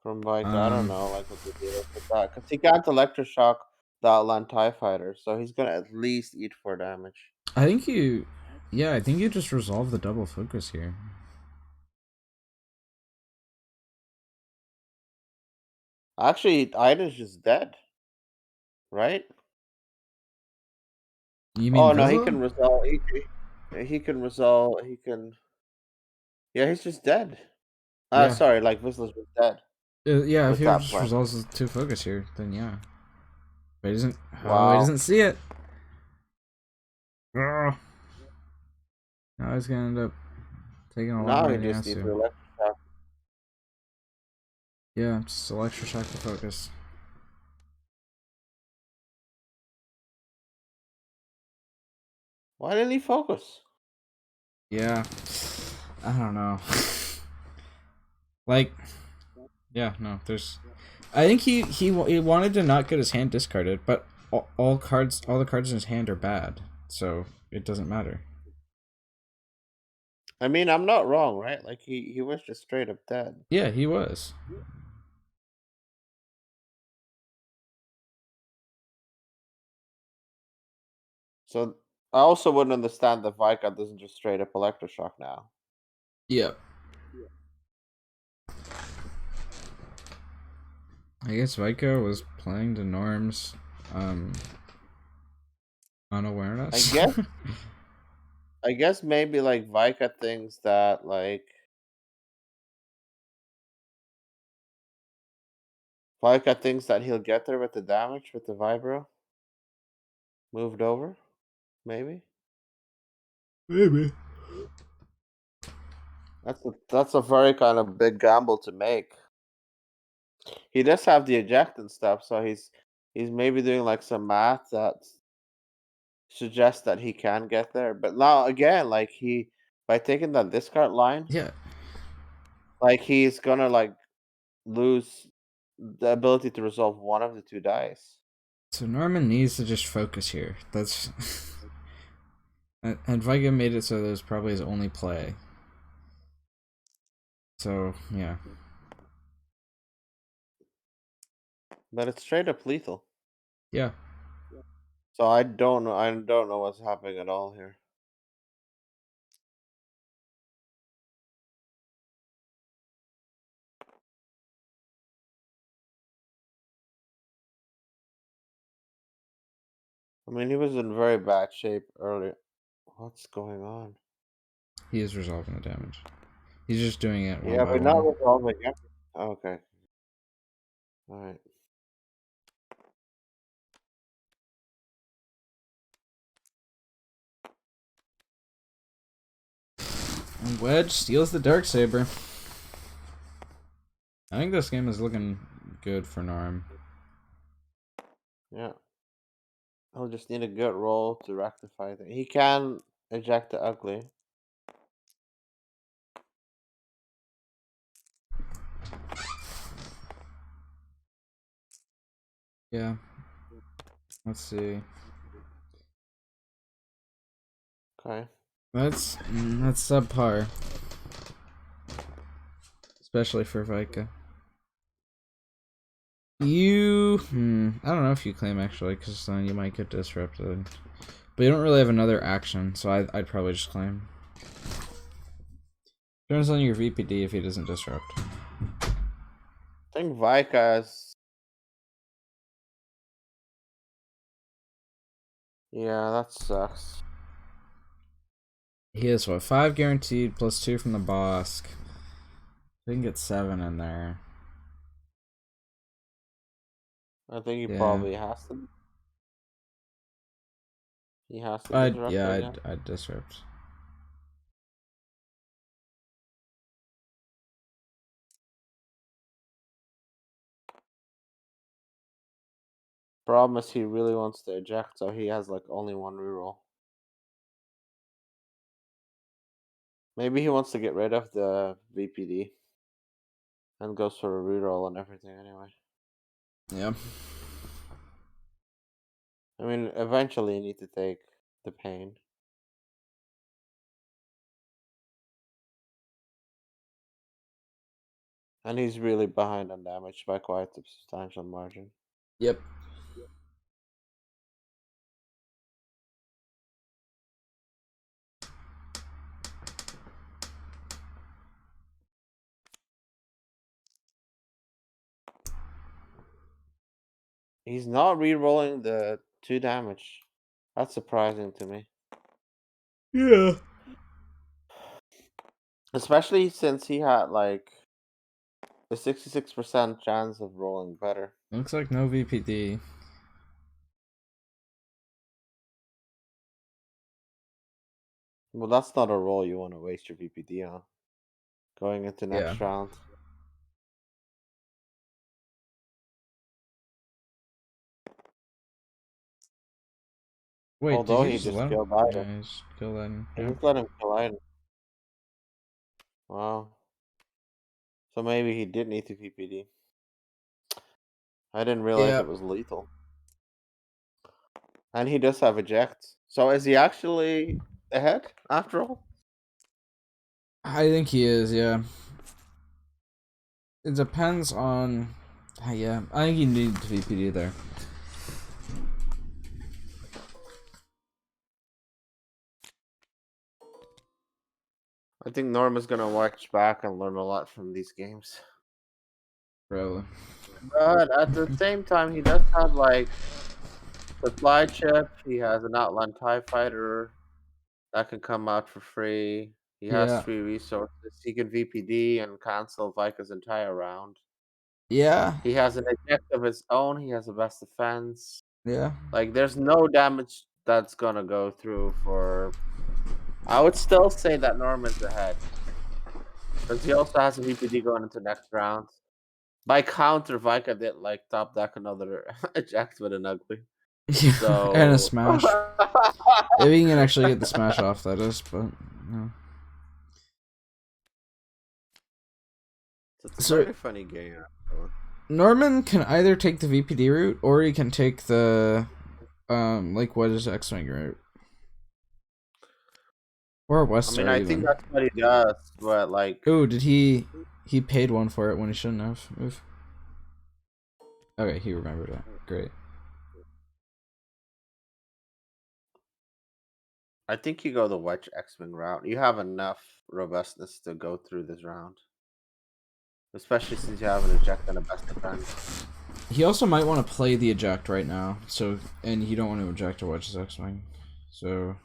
from Vika. I don't Um, know like what the deal is with that because he can't electroshock the Outland Tie Fighter, so he's gonna at least eat 4 damage. I think you, yeah, I think you just resolve the double focus here. Actually, Iden's just dead, right? You mean Oh no, he Vizsla? can resolve. He can resolve. He can. Yeah, he's just dead. Yeah. Sorry, like Vizsla's just dead Yeah, if with he that just plan. resolves the two focus here, then yeah. But he doesn't. Oh, he Wow. doesn't see it. Ugh. Now he's gonna end up taking a lot Now more he than he just has needs to to. electroshock. Yeah, just electroshock the focus. Why didn't he focus? Yeah. I don't know. Like, yeah, no, there's. I think he wanted to not get his hand discarded, but all the cards in his hand are bad, so it doesn't matter. I mean, I'm not wrong, right? Like he was just straight up dead. Yeah, he was. So I also wouldn't understand that Vika doesn't just straight up electroshock now. Yeah. I guess Vika was playing the norms, um, I unawareness. guess I guess maybe like Vika thinks that like Vika thinks that he'll get there with the damage with the vibro moved over. Maybe Maybe. that's a very kind of big gamble to make. He does have the eject and stuff, so he's maybe doing like some math that suggests that he can get there. But now again, like he by taking that discard line, Yeah. like he's gonna like lose the ability to resolve one of the two dice. So Norman needs to just focus here. That's and Vika made it so that was probably his only play. So yeah. But it's straight up lethal. Yeah. So I don't know. I don't know what's happening at all here. I mean, he was in very bad shape earlier. What's going on? He is resolving the damage. He's just doing it one Yeah, by but not one. resolving it. Okay. All right. And Wedge steals the dark saber. I think this game is looking good for Norm. Yeah. He'll just need a good roll to rectify that. He can eject the ugly. Yeah. Let's see. Okay. That's subpar, especially for Vika. I don't know if you claim actually, because then you might get disrupted. But you don't really have another action, so I'd probably just claim. Turns on your VPD if he doesn't disrupt. I think Vika's. Yeah, that sucks. He has what, 5 guaranteed plus 2 from the Bossk. We can get 7 in there. I think he Yeah. probably has to. He has to I'd disrupt, yeah, I guess. I'd disrupt. Problem is he really wants to eject, so he has like only one reroll. Maybe he wants to get rid of the VPD and goes for a reroll and everything anyway. Yeah. I mean, eventually you need to take the pain. And he's really behind on damage by quite a substantial margin. Yep. He's not re-rolling the 2 damage. That's surprising to me. Yeah. Especially since he had like a 66% chance of rolling better. Looks like no VPD. Well, that's not a roll you want to waste your VPD on. Going into Yeah. next round. Wait, did Although he he just just let him? killed Iden. Yeah, he just killed Iden. He Yeah. just let him kill Iden. Wow. So maybe he did need to VPD. I didn't realize Yeah. it was lethal. And he does have eject. So is he actually ahead after all? I think he is, yeah. It depends on. Yeah, I think he needed to VPD there. I think Norma's gonna watch back and learn a lot from these games. Probably. But at the same time, he does have like supply chip. He has an outland TIE fighter that can come out for free. He has Yeah. 3 resources. He can VPD and cancel Vika's entire round. Yeah. He has an eject of his own. He has the best defense. Yeah. Like, there's no damage that's gonna go through for. I would still say that Norman's ahead because he also has a VPD going into next round. By counter, Vika did like top deck another eject with an ugly. Yeah. And a So smash. If he can actually get the smash off, that is, but. No. it's a So, very funny game. Actually. Norman can either take the VPD route or he can take the, like, Wedge's X-Wing route. Or I mean, Westar, I think even. that's what he does, but like, Ooh, did he. He paid one for it when he shouldn't have. Oof. Okay, he remembered it. Great. I think you go the Wedge X-Wing route. You have enough robustness to go through this round, especially since you have an eject and a best defense. He also might want to play the eject right now, so and you don't want to eject or watch his X-Wing. So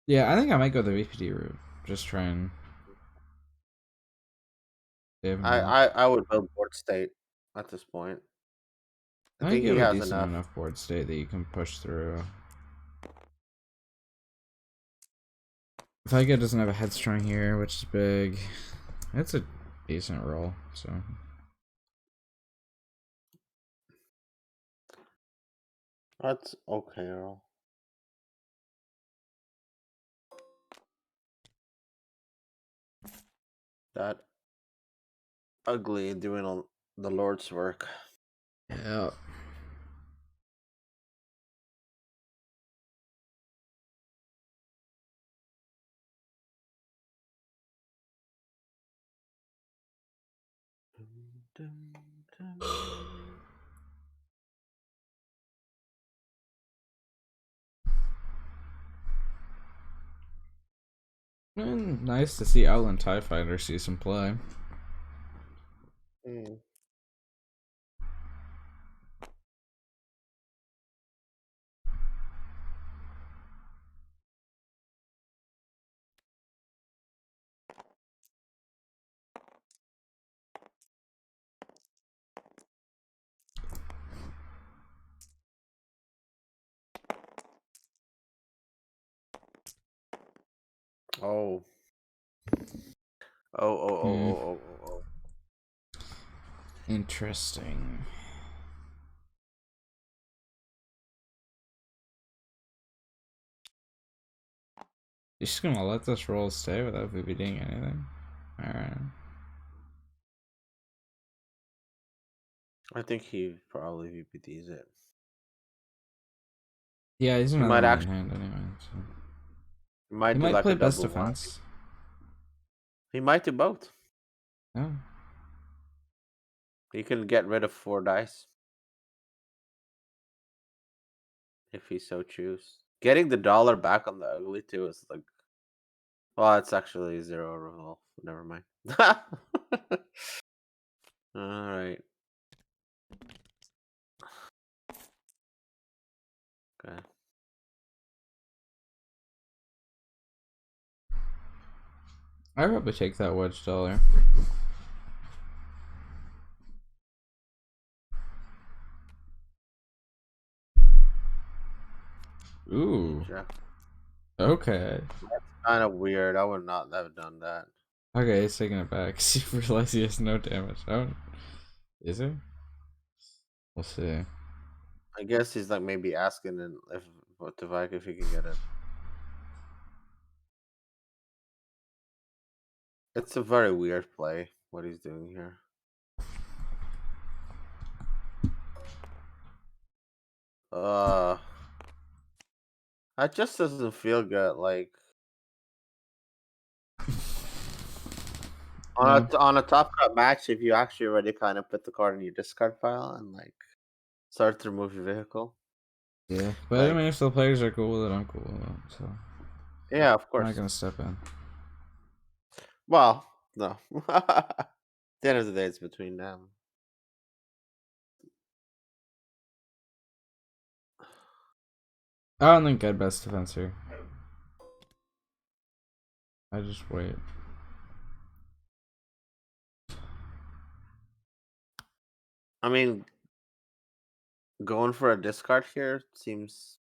yeah, I think I might go the VPD route. Just try and save him here. I would build board state at this point. I I think think you he have a has decent enough. enough board state that you can push through. Vika doesn't have a headstrong here, which is big. It's a decent roll, so. That's okay, Earl. That ugly doing all the Lord's work. Yeah. And nice to see Outland TIE Fighter see some play. Mm. Oh. Oh, oh, oh, Hmm. oh, oh, oh, Interesting. You're just gonna let this roll stay without VBDing anything? Alright. I think he probably VPDs it. Yeah, he's He another might one in actually. hand anyway. So. He He might do might like play a best double one. defense. He might do both. Yeah. He can get rid of 4 dice if he so choose. Getting the dollar back on the ugly too is like, well, it's actually 0 revolve. Never mind. All right. Okay. I'd probably take that wedge dollar. Ooh. Jack. Okay. Kind of weird. I would not have done that. Okay, he's taking it back. He realized he has no damage. Oh, is there? We'll see. I guess he's like maybe asking if to Vika if he can get it. It's a very weird play what he's doing here. Uh, that just doesn't feel good. Like No. on a top cut match, if you actually already kind of put the card in your discard pile and like start to remove your vehicle. Yeah, but I Like, mean, if the players are cool with it, I'm cool with it. So yeah, of I'm not course. gonna step in. Well, no. At the end of the day, it's between them. I don't think I'd best defense here. I just wait. I mean, going for a discard here seems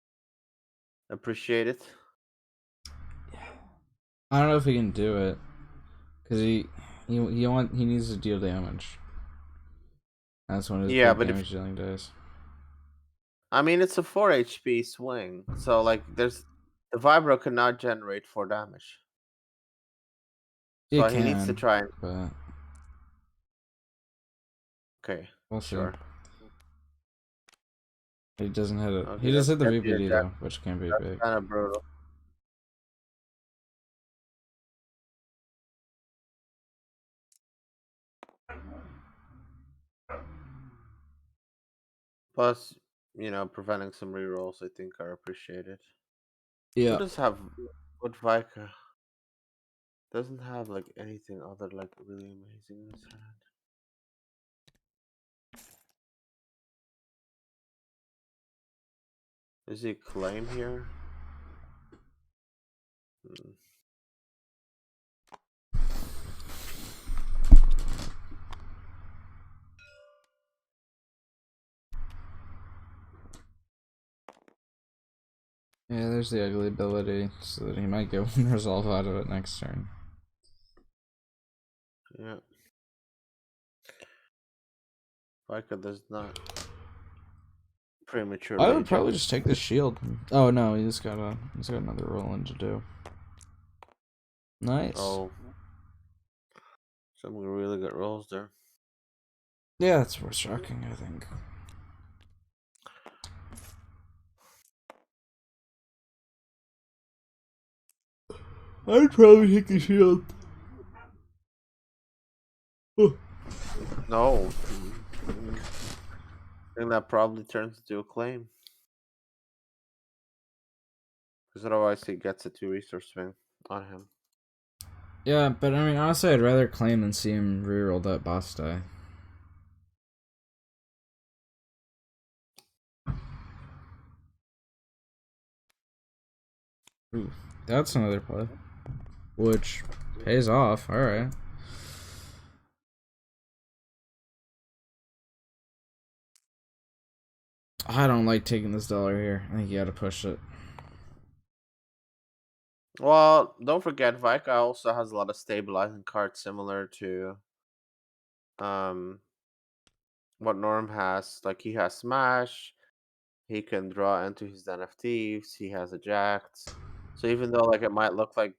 appreciated. I don't know if he can do it because he needs to deal damage. That's one of his Yeah, big but if damage dealing dice. I mean it's a 4 HP swing, so like there's the vibro cannot generate 4 damage. It So he needs to can, try and but okay, we'll see. sure. He doesn't hit it. Okay, He does that's hit the gonna be a VPD jack. though, which can be That's big. kind of brutal. Plus, preventing some rerolls I think are appreciated. Who Yeah. does have what Vika doesn't have like anything other like really amazing in his hand. Is he claim here? Hmm. Yeah, there's the ugly ability, so that he might get one resolve out of it next turn. Yeah. Vika does not I prematurely would probably eject. just take the shield. Oh no, he's got another rolling to do. Nice. Oh, some really good rolls there. Yeah, that's worth shocking, I think. I'd probably take the shield. No. I think that probably turns into a claim. Because otherwise he gets a 2 resource swing on him. Yeah, but I mean, honestly, I'd rather claim than see him reroll that boss die. Ooh, that's another play, which pays off. All right. I don't like taking this dollar here. I think you got to push it. Well, don't forget Vika also has a lot of stabilizing cards similar to um what Norm has. Like he has Smash, he can draw into his Den of Thieves, he has Eject. So even though like it might look like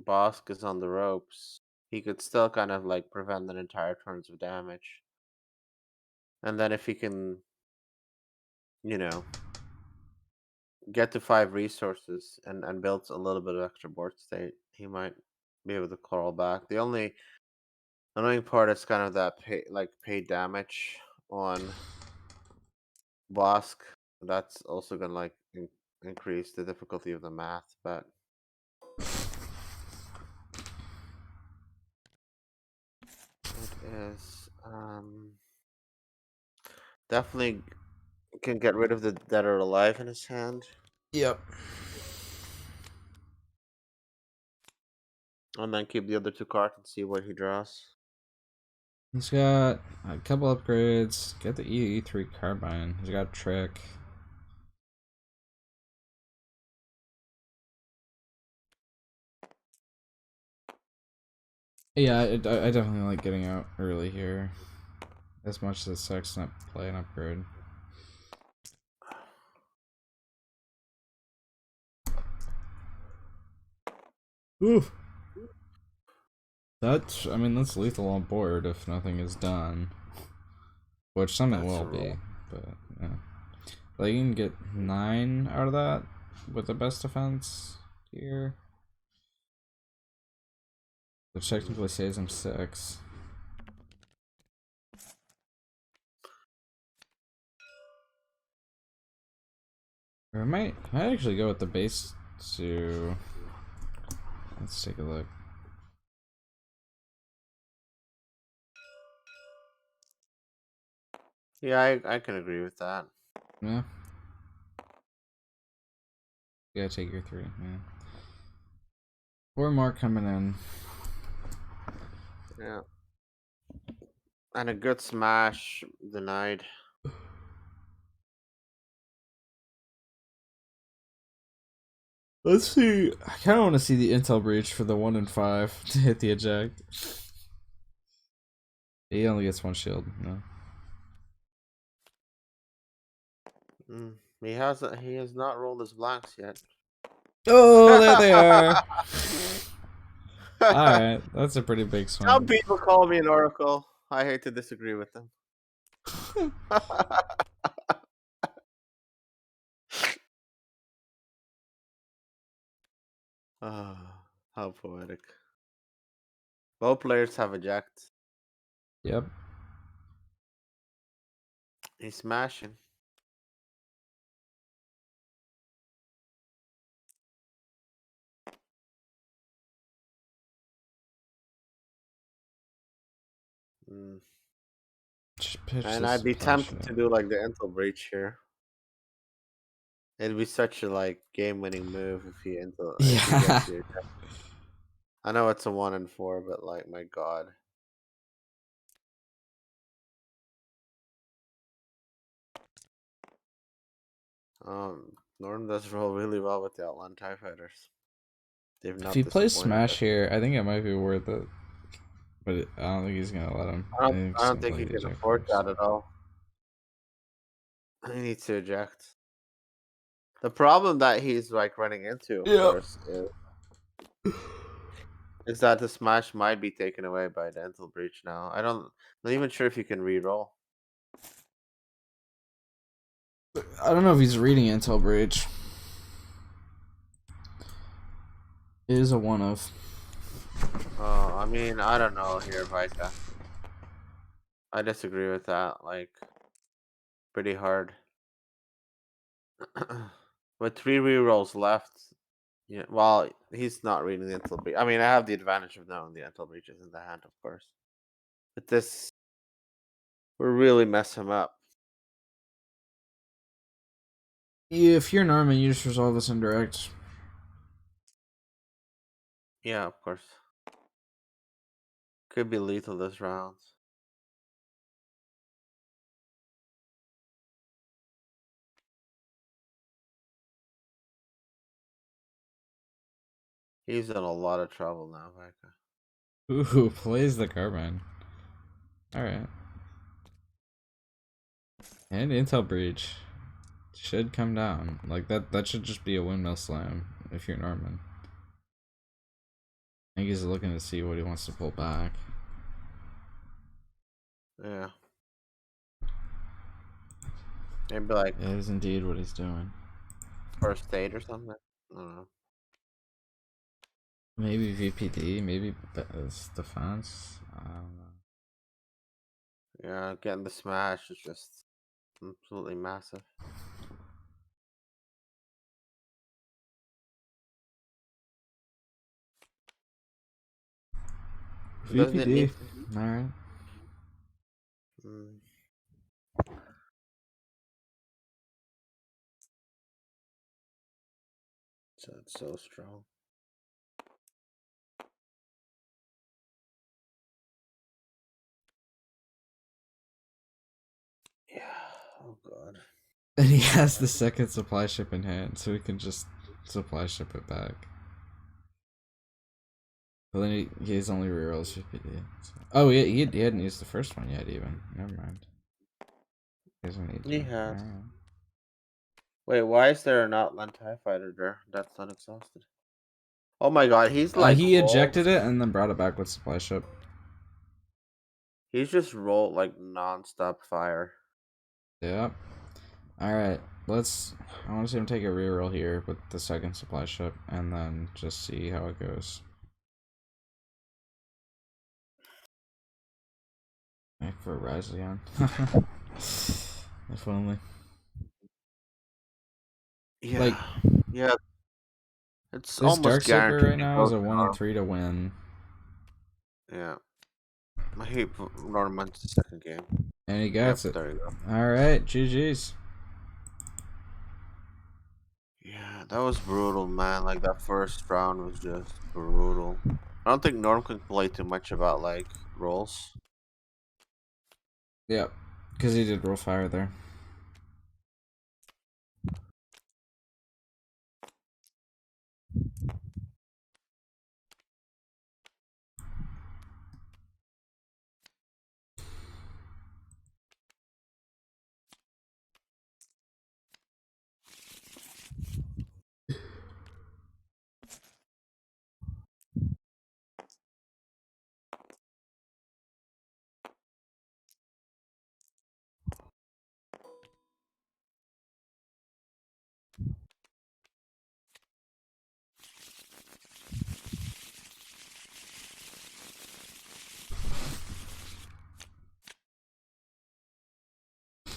Bossk is on the ropes, he could still kind of like prevent an entire turns of damage. And then if he can, you know, get to 5 resources and builds a little bit of extra board state, he might be able to crawl back. The only annoying part is kind of that pay damage on Bossk. That's also gonna like increase the difficulty of the math, but it is definitely can get rid of the dead or alive in his hand. Yep. And then keep the other 2 cards and see what he draws. He's got a couple upgrades. Get the E3 carbine. He's got trick. Yeah, I definitely like getting out early here. As much as it sucks not play an upgrade. Oof. That's, I mean, that's lethal on board if nothing is done. Which something That's will a roll. be, but yeah. Like, you can get 9 out of that with the best defense here. Which technically saves him 6. Or I might actually go with the base to... Let's take a look. Yeah, I can agree with that. Yeah. You gotta take your 3, yeah. 4 more coming in. Yeah. And a good smash denied. Let's see. I kind of want to see the intel breach for the 1 and 5 to hit the eject. He only gets 1 shield. No. He has not rolled his blanks yet. Oh, there they are. All right, that's a pretty big Some swing. people call me an oracle. I hate to disagree with them. Ah, how poetic. Both players have eject. Yep. He's smashing. Just pitch And this I'd be flash tempted it. to do like the intel breach here. It'd be such a like game-winning move if he gets Yeah. the eject. I know it's a 1 and 4, but like my god. Norton does roll really well with the Outland TIE Fighters. They've If not he plays disappointed Smash us. here, I think it might be worth it. But I don't think he's gonna let him. I think I he's don't gonna think play he the can eject afford first. that at all. He needs to eject. The problem that he's like running into, of Yep. course, is that the smash might be taken away by dental breach now. Not even sure if you can re-roll. I don't know if he's reading intel breach. It is a 1 of. Oh, I mean, I don't know here, Vika. I disagree with that, like, pretty hard. With 3 re-rolls left, yeah. Well, he's not reading the intel breach. I mean, I have the advantage of knowing the intel breach is in the hand, of course. But this will really mess him up. If you're Norman, you just resolve this indirect. Yeah, of course. Could be lethal this round. He's in a lot of trouble now, Vika. Ooh, plays the carbine. Alright. And intel breach should come down. Like that should just be a windmill slam if you're Norman. I think he's looking to see what he wants to pull back. Yeah. Maybe like It is indeed what he's doing. first aid or something. I don't know. Maybe VPD, maybe defense. I don't know. Yeah, getting the smash is just absolutely massive. Doesn't it VPD. need? Alright. Mm. So it's so strong. Yeah. Oh god. And he has the second supply ship in hand, so we can just supply ship it back. But then he's only rerolls VPD. So. Oh, yeah, he hadn't used the first one yet, even. Never mind. He doesn't need to. He has. Alright. Wait, why is there an Outland TIE fighter there? That's unexhausted. Oh my god, he's like He rolled. ejected it and then brought it back with supply ship. He's just rolled like non-stop fire. Yep. Alright, let's. I want to see him take a reroll here with the second supply ship and then just see how it goes. Back for a rise again. If only. Yeah. Like, yeah. It's this almost Darksaber guaranteed right to now go is a 1 in down. 3 to win. Yeah. I hate Norman's second game. And he Yep, gets it. there you go. Alright, GG's. Yeah, that was brutal, man. Like that first round was just brutal. I don't think Norm can play too much about like rolls. Yep. Because he did roll fire there.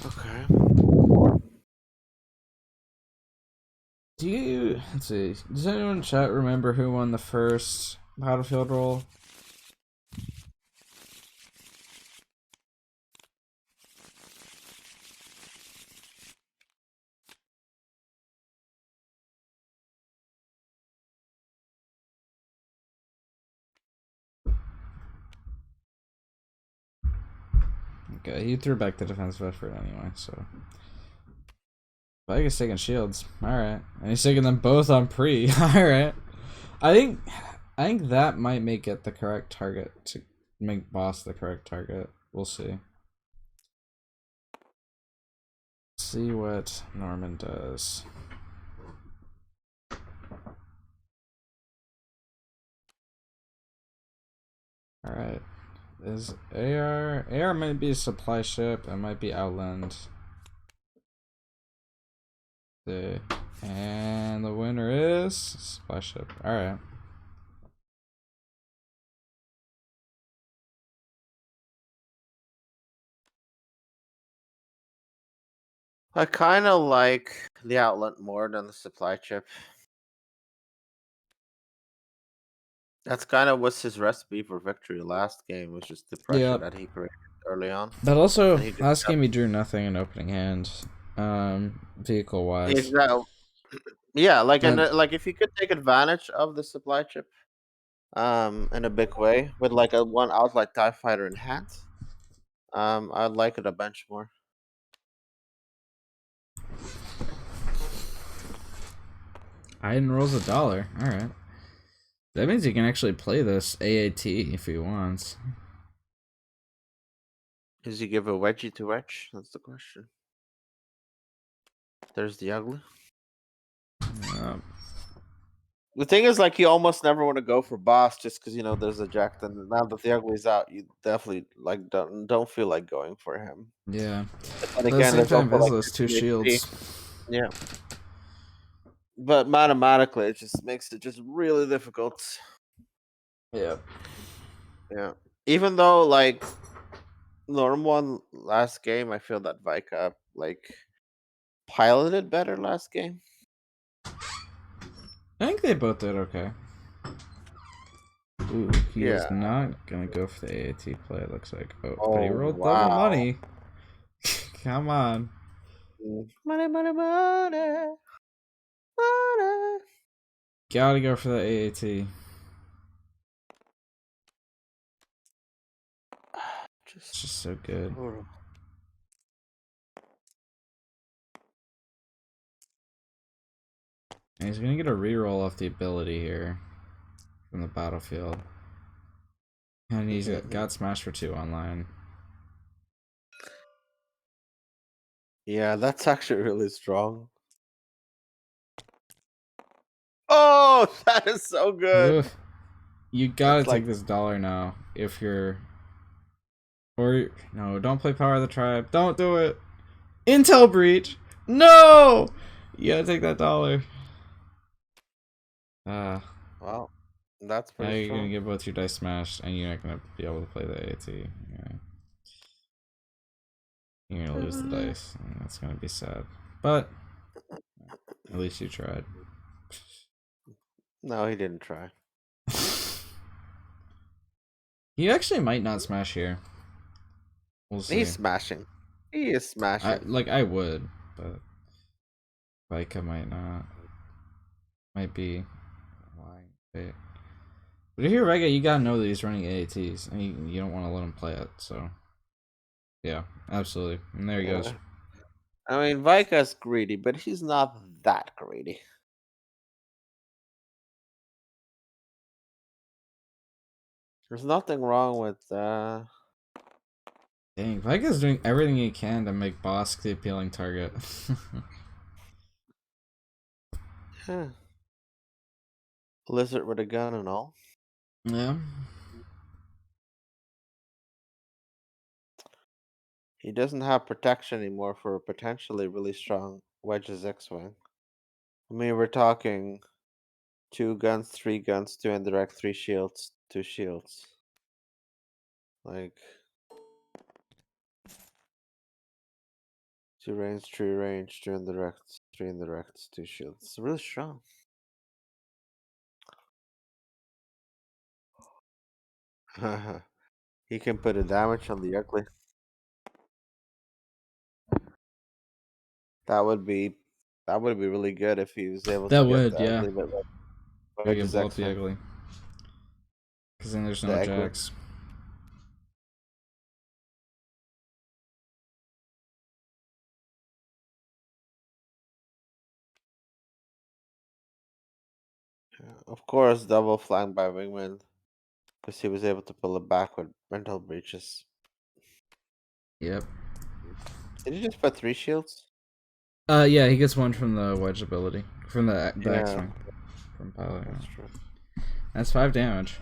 Okay. Do you. Let's see. Does anyone in chat remember who won the first Battlefield roll? Okay, he threw back the defensive effort anyway, so. But I guess taking shields. Alright. And he's taking them both on pre. Alright. I think that might make it the correct target to make Bossk the correct target. We'll see. See what Norman does. Alright. Is AR... AR might be a supply ship. It might be Outland. And the winner is... supply ship. Alright. I kind of like the outlet more than the supply chip. That's kind of what's his recipe for victory last game, was just the pressure that he created early on. But also, And he just last game kept... he drew nothing in opening hand. Vehicle wise. Exactly. Yeah, like And like if you could take advantage of the supply chip, in a big way with like a one out like TIE fighter in hand, I'd like it a bunch more. Iden rolls $1. Alright. That means he can actually play this AAT if he wants. Does he give a wedgie to Wedge? That's the question. There's the ugly. Yep. The thing is, like, you almost never want to go for boss just because you know there's a Jack. Then now that the ugly's out, you definitely like don't feel like going for him. Yeah. But But then at the again, same there's time, also like Vizsla has 2 50 HP. shields. Yeah. but mathematically, it just makes it just really difficult. Yeah. Yeah. Even though like Norm won last game, I feel that Vika like piloted better last game. I think they both did okay. Ooh, he Yeah. is not gonna go for the AAT play, it looks like. Oh, but he Oh rolled double wow. money. Come on. Money, money, money, money. Gotta go for the AAT. It's Just just so good. brutal. And he's gonna get a reroll off the ability here from the battlefield. And he's got Smash for 2 online. Yeah, that's actually really strong. Oh, that is so good. Oof. You gotta That's take like this dollar now if you're. Or. No, don't play Power of the Tribe. Don't do it. Intel Breach! No! You gotta take that dollar. wow. That's Now pretty you're gonna strong. get both your dice smashed and you're not gonna be able to play the AT. Yeah. You're gonna lose the dice. And that's gonna be sad. But at least you tried. No, he didn't try. You actually might not smash here. We'll He's see. smashing. He is smashing. I would, but Vika might not. Might be lying. But if you're Vega, you gotta know that he's running AATs, and you don't want to let him play it. So yeah, absolutely. And there he goes. Yeah. I mean, Vika's greedy, but he's not that greedy. There's nothing wrong with Dang, Vika's doing everything he can to make Bossk the appealing target. huh, lizard with a gun and all. Yeah. He doesn't have protection anymore for a potentially really strong Wedge's X-Wing. I mean, we're talking 2 guns, 3 guns, 2 indirect, 3 shields, 2 shields. Like 2 range, 3 range, 2 indirects, 3 indirects, 2 shields. It's really strong. He can put a damage on the ugly. That would be that would be really good if he was able to That get would, the yeah. ugly, but We can Wedge's blow up the X-Wing. ugly. Because then there's The no ugly. jacks. Yeah, of course, double flanked by Wingman because he was able to pull it back with mental breaches. Yep. Did he just put 3 shields? Yeah, he gets one from the wedge ability. From the Yeah, X-Wing. From pilot. that's Yeah. true. That's 5 damage.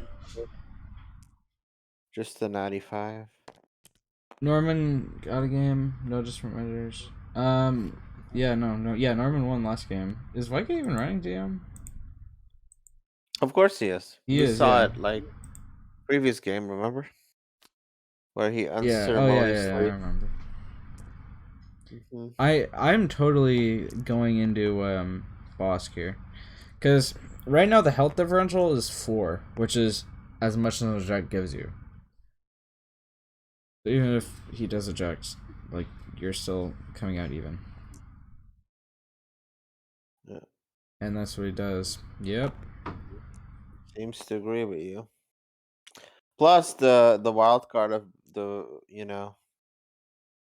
Just the 95. Norman got a game. No just from editors. Yeah, no. Yeah, Norman won last game. Is Vika even running DM? Of course he is. He We is, saw yeah. it like previous game, remember? Where he Yeah. Oh, yeah. I unceremoniously. remember. Mhm. I'm totally going into Bossk here, because right now the health differential is 4, which is as much as eject gives you. So even if he does eject, like, you're still coming out even. Yeah. And that's what he does. Yep. Seems to agree with you. Plus the wild card of the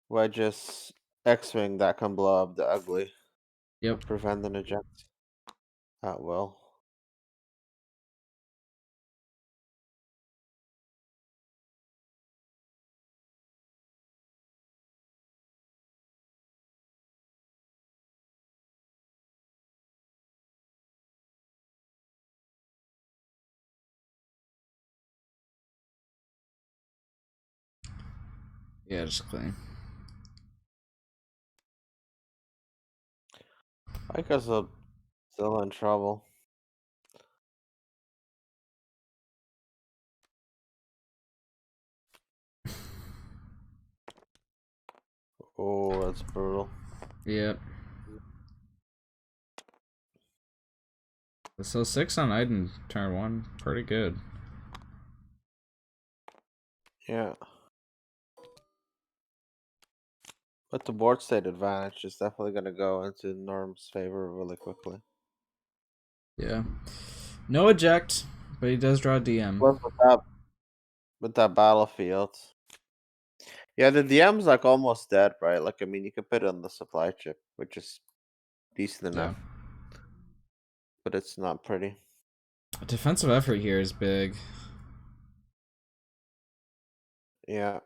Wedge's X-Wing that can blow up the ugly Yep. and prevent an eject at will. Yeah, just clean. Because a Still in trouble. Oh, that's brutal. Yep. So 6 on Iden turn 1, pretty good. Yeah. But the board state advantage is definitely going to go into Norm's favor really quickly. Yeah. No eject, but he does draw DM. Plus with that battlefield. Yeah, the DM's like almost dead, right? Like, I mean, you can put it on the supply chip, which is decent Yeah. enough, but it's not pretty. Defensive effort here is big. Yeah.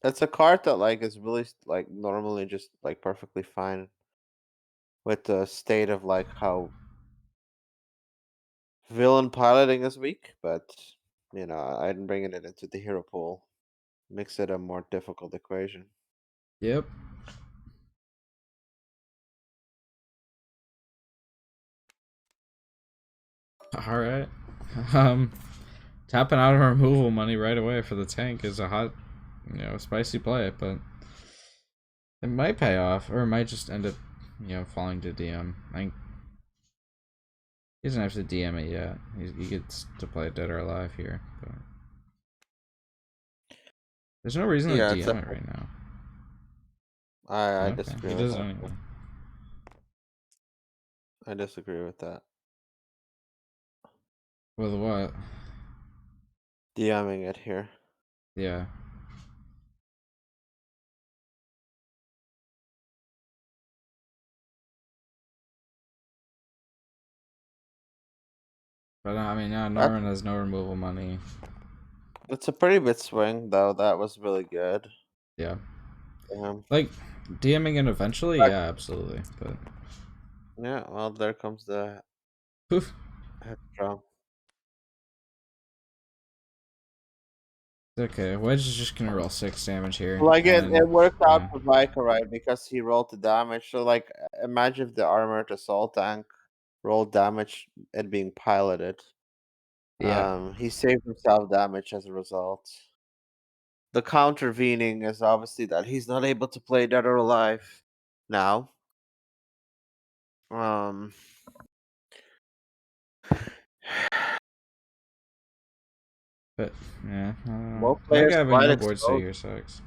That's a card that like is really like normally just like perfectly fine with the state of like how villain piloting is weak, but I'm bringing it into the hero pool makes it a more difficult equation. Yep. All right. Um, tapping out of removal money right away for the tank is a hot, spicy play, but it might pay off, or it might just end up, falling to DM. I think he doesn't have to DM it yet. He gets to play Dead or Alive here, but there's no reason to Yeah, DM it right now. I Okay, disagree he with does it that. anyway. I disagree with that. With what? DMing it here. Yeah. But I mean, now That's Norman has no removal money. It's a pretty bit swing though. That was really good. Yeah. Um, Like, DMing it eventually? but Yeah, absolutely. But, yeah, well, there comes the poof. headstrong. Okay, Wedge is just gonna roll 6 damage here. Like it And, worked out yeah. for Vika, right? Because he rolled the damage. So like, imagine if the armored assault tank rolled damage and being piloted. Yeah. He saved himself damage as a result. The countervening is obviously that he's not able to play Dead or Alive now. Um, But, yeah, I don't know. both Like players having quite no board state exposed. here sucks.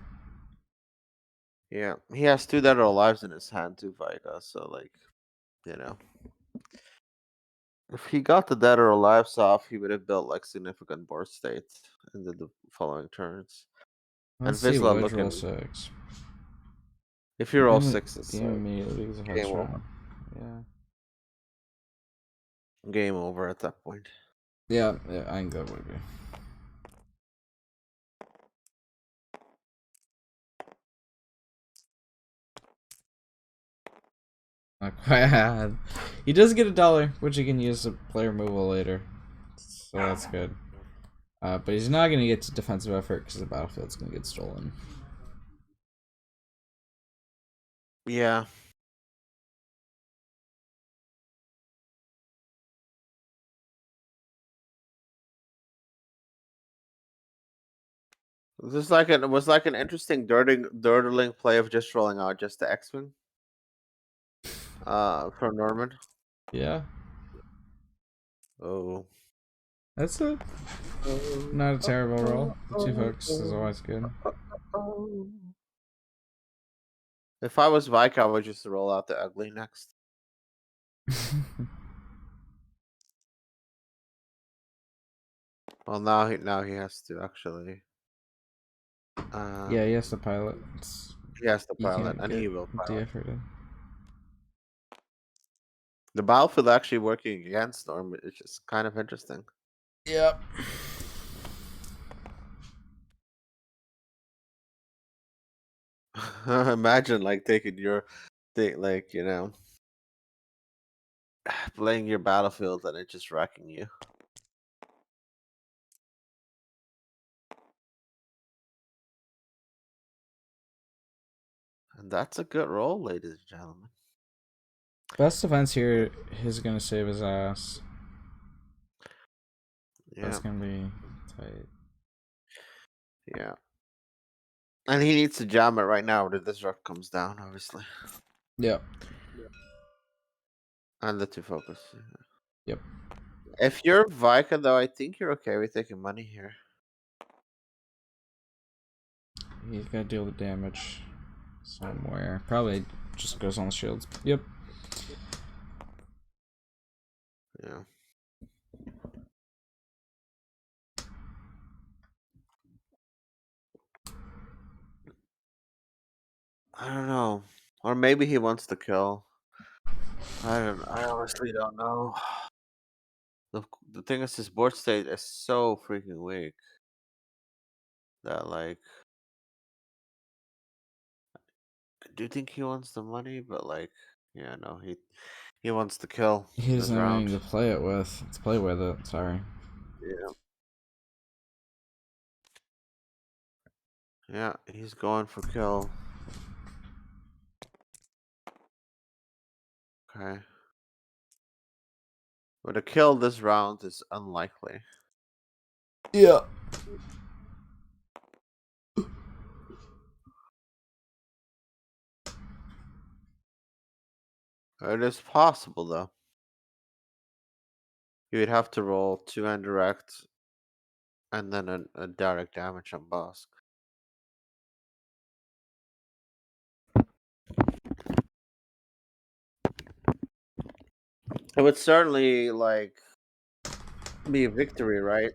Yeah, he has two Dead or Alives in his hand too, Vika. So like, you know, if he got the Dead or Alives off, he would have built like significant board state in the following turns. And Let's see Vizsla Wedge roll looking, 6. if you roll DM, 6, it's DM immediately because of game over. headstrong. Yeah. Game over at that point. Yeah, I think that would be. Not quite bad. He does get $1, which he can use to play removal later. So that's good. But he's not going to get to defensive effort because the battlefield's going to get stolen. Yeah. It was like an interesting dirtling play of just rolling out just the X-Wing. From Norman. Yeah, Oh. that's a not a terrible roll. The 2 hooks is always good. If I was Vike, I would just roll out the ugly next. Well, now he has to actually. Yeah, he Um, has to pilot. he has to You pilot, can't and get he will pilot. de-efforted. The battlefield actually working against Norm, it's just kind of interesting. Yep. Imagine like taking your thing, like playing your battlefield and it just wrecking you. And that's a good roll, ladies and gentlemen. Best defense here is gonna save his ass. That's Yeah, gonna be tight. yeah. And he needs to jam it right now that this rock comes down, obviously. Yep. And the two focus. Yep. If you're Vika, though, I think you're okay with taking money here. He's gotta deal the damage somewhere. Probably just goes on the shields. Yep. Yeah. I don't know. Or maybe he wants to kill. I honestly don't know. The thing is, his board state is so freaking weak that, like, I do think he wants the money, but, like, yeah, no, he wants to kill He this doesn't have round. anything to play it with. Let's play with it. Sorry. Yeah. Yeah, he's going for kill. Okay. But a kill this round is unlikely. Yeah. It is possible, though. You would have to roll 2 indirect and then a direct damage on Bossk. It would certainly, like, be a victory, right?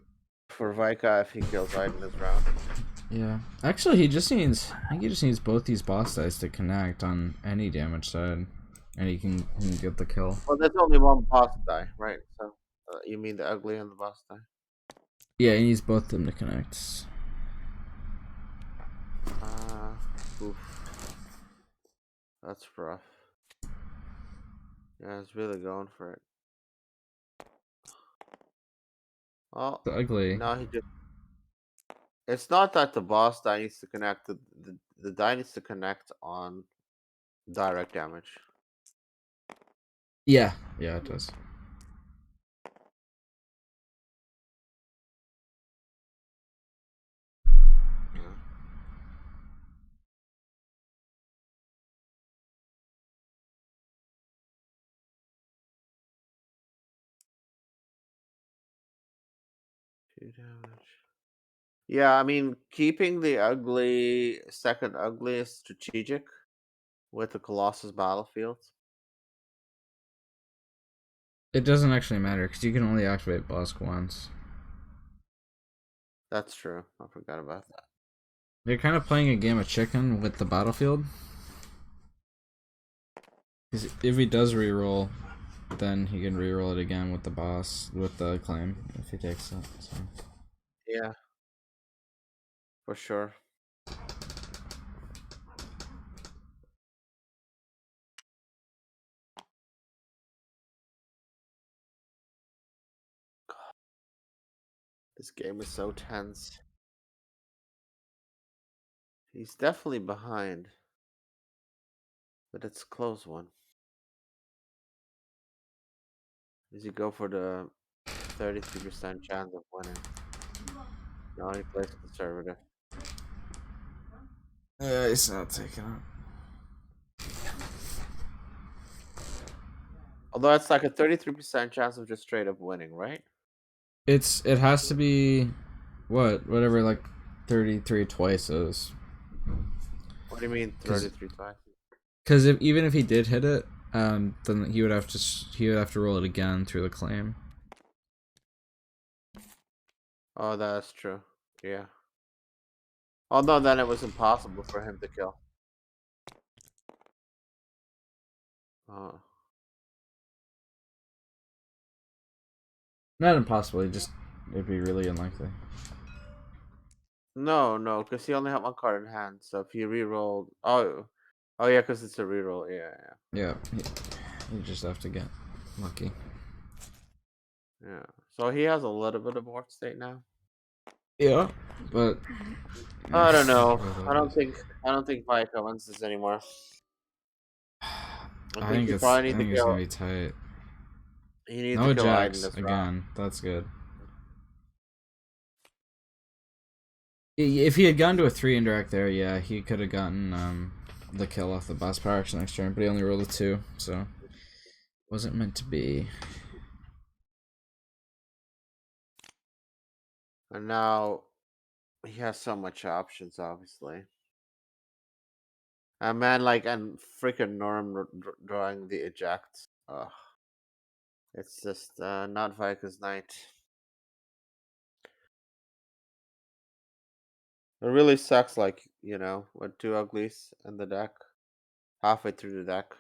For Vika if he kills Iden this round. Yeah. Actually, he just needs. I think he just needs both these boss dice to connect on any damage side, and he can get the kill. Well, there's only one boss die, right? So, you mean the ugly and the boss die? Yeah, he needs both of them to connect. Oof. That's rough. Yeah, it's really going for it. Oh, The ugly. no, he just. It's not that the boss die needs to connect. The die needs to connect on direct damage. Yeah. Yeah, it does. Yeah. 2 damage. Yeah, I mean, keeping the ugly second ugly is strategic with the Colossus battlefield. It doesn't actually matter because you can only activate Bossk once. That's true. I forgot about that. You're kind of playing a game of chicken with the battlefield. Because if he does reroll, then he can reroll it again with the boss, with the claim, if he takes it. So. Yeah, for sure. This game is so tense. He's definitely behind, but it's a close one. Does he go for the 33% chance of winning? No, he plays conservative. Yeah, he's not taking it. Although it's like a 33% chance of just straight up winning, right? It has to be whatever like 33 twice is. What do you mean 33 times? Because if even if he did hit it, then he would have to roll it again through the claim. Oh, that's true. Yeah. Oh no, then it was impossible for him to kill. Oh. Not impossible. It'd be really unlikely. No, no, because he only had one card in hand. So if he re-rolled, oh yeah, because it's a re-roll. Yeah, Yeah, you just have to get lucky. yeah. So he has a little bit of board state now. Yeah, but I don't know. Whatever I that don't is. think I don't think Vika wins this anymore. I I think think you it's probably I need to think it's gonna kill. be tight. You need to No kill Iden jacks this round. again. That's good. If he had gone to a 3 indirect there, yeah, he could have gotten the kill off the boss power action next turn, but he only rolled a 2, so wasn't meant to be. And now he has so much options, obviously. And man, like, and freaking Norm drawing the eject. It's just not Vika's night. It really sucks, like, with two uglies in the deck, halfway through the deck.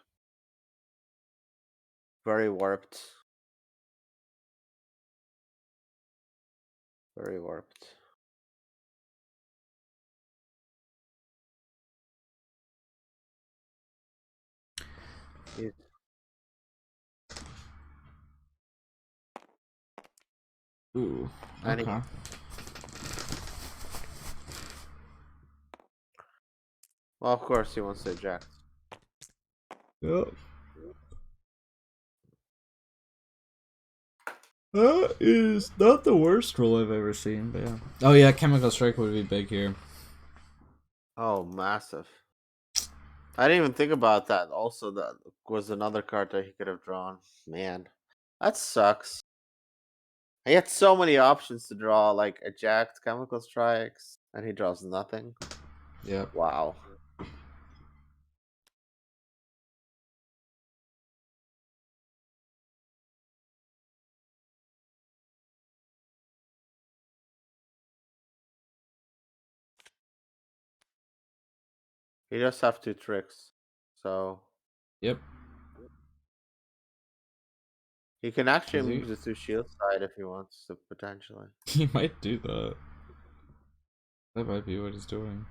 Very warped. Very warped. He's, Ooh, and okay. well, of course, he wants to eject. Yep. That is not the worst roll I've ever seen, but yeah. Oh yeah, Chemical Strike would be big here. Oh, massive. I didn't even think about that. Also, that was another card that he could have drawn. Man, that sucks. He had so many options to draw, like eject, chemical strikes, and he draws nothing. Yep. Wow. He just have two tricks, so Yep. he can actually Does he? move the two shield side if he wants to potentially. He might do that. That might be what he's doing.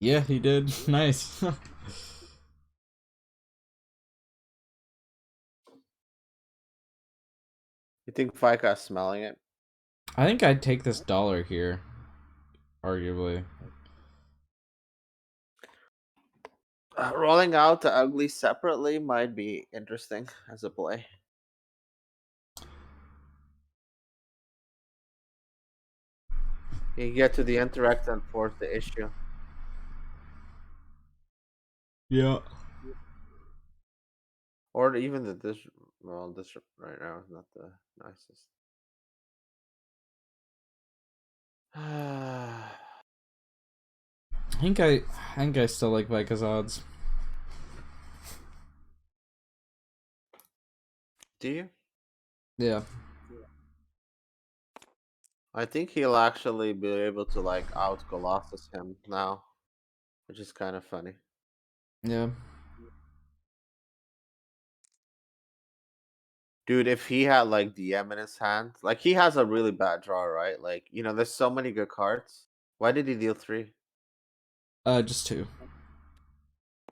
Yeah, he did. Nice. You think Vika's smelling it? I think I'd take this dollar here, arguably. Rolling out the ugly separately might be interesting as a play. You get to the interact and force the issue. Yeah. Or even this, well, this right now is not the nicest. I think I still like Vika's odds. Do you? Yeah. I think he'll actually be able to like out Colossus him now, which is kind of funny. Yeah. Dude, if he had like DM in his hand, like he has a really bad draw, right? Like, there's so many good cards. Why did he deal 3? Just 2.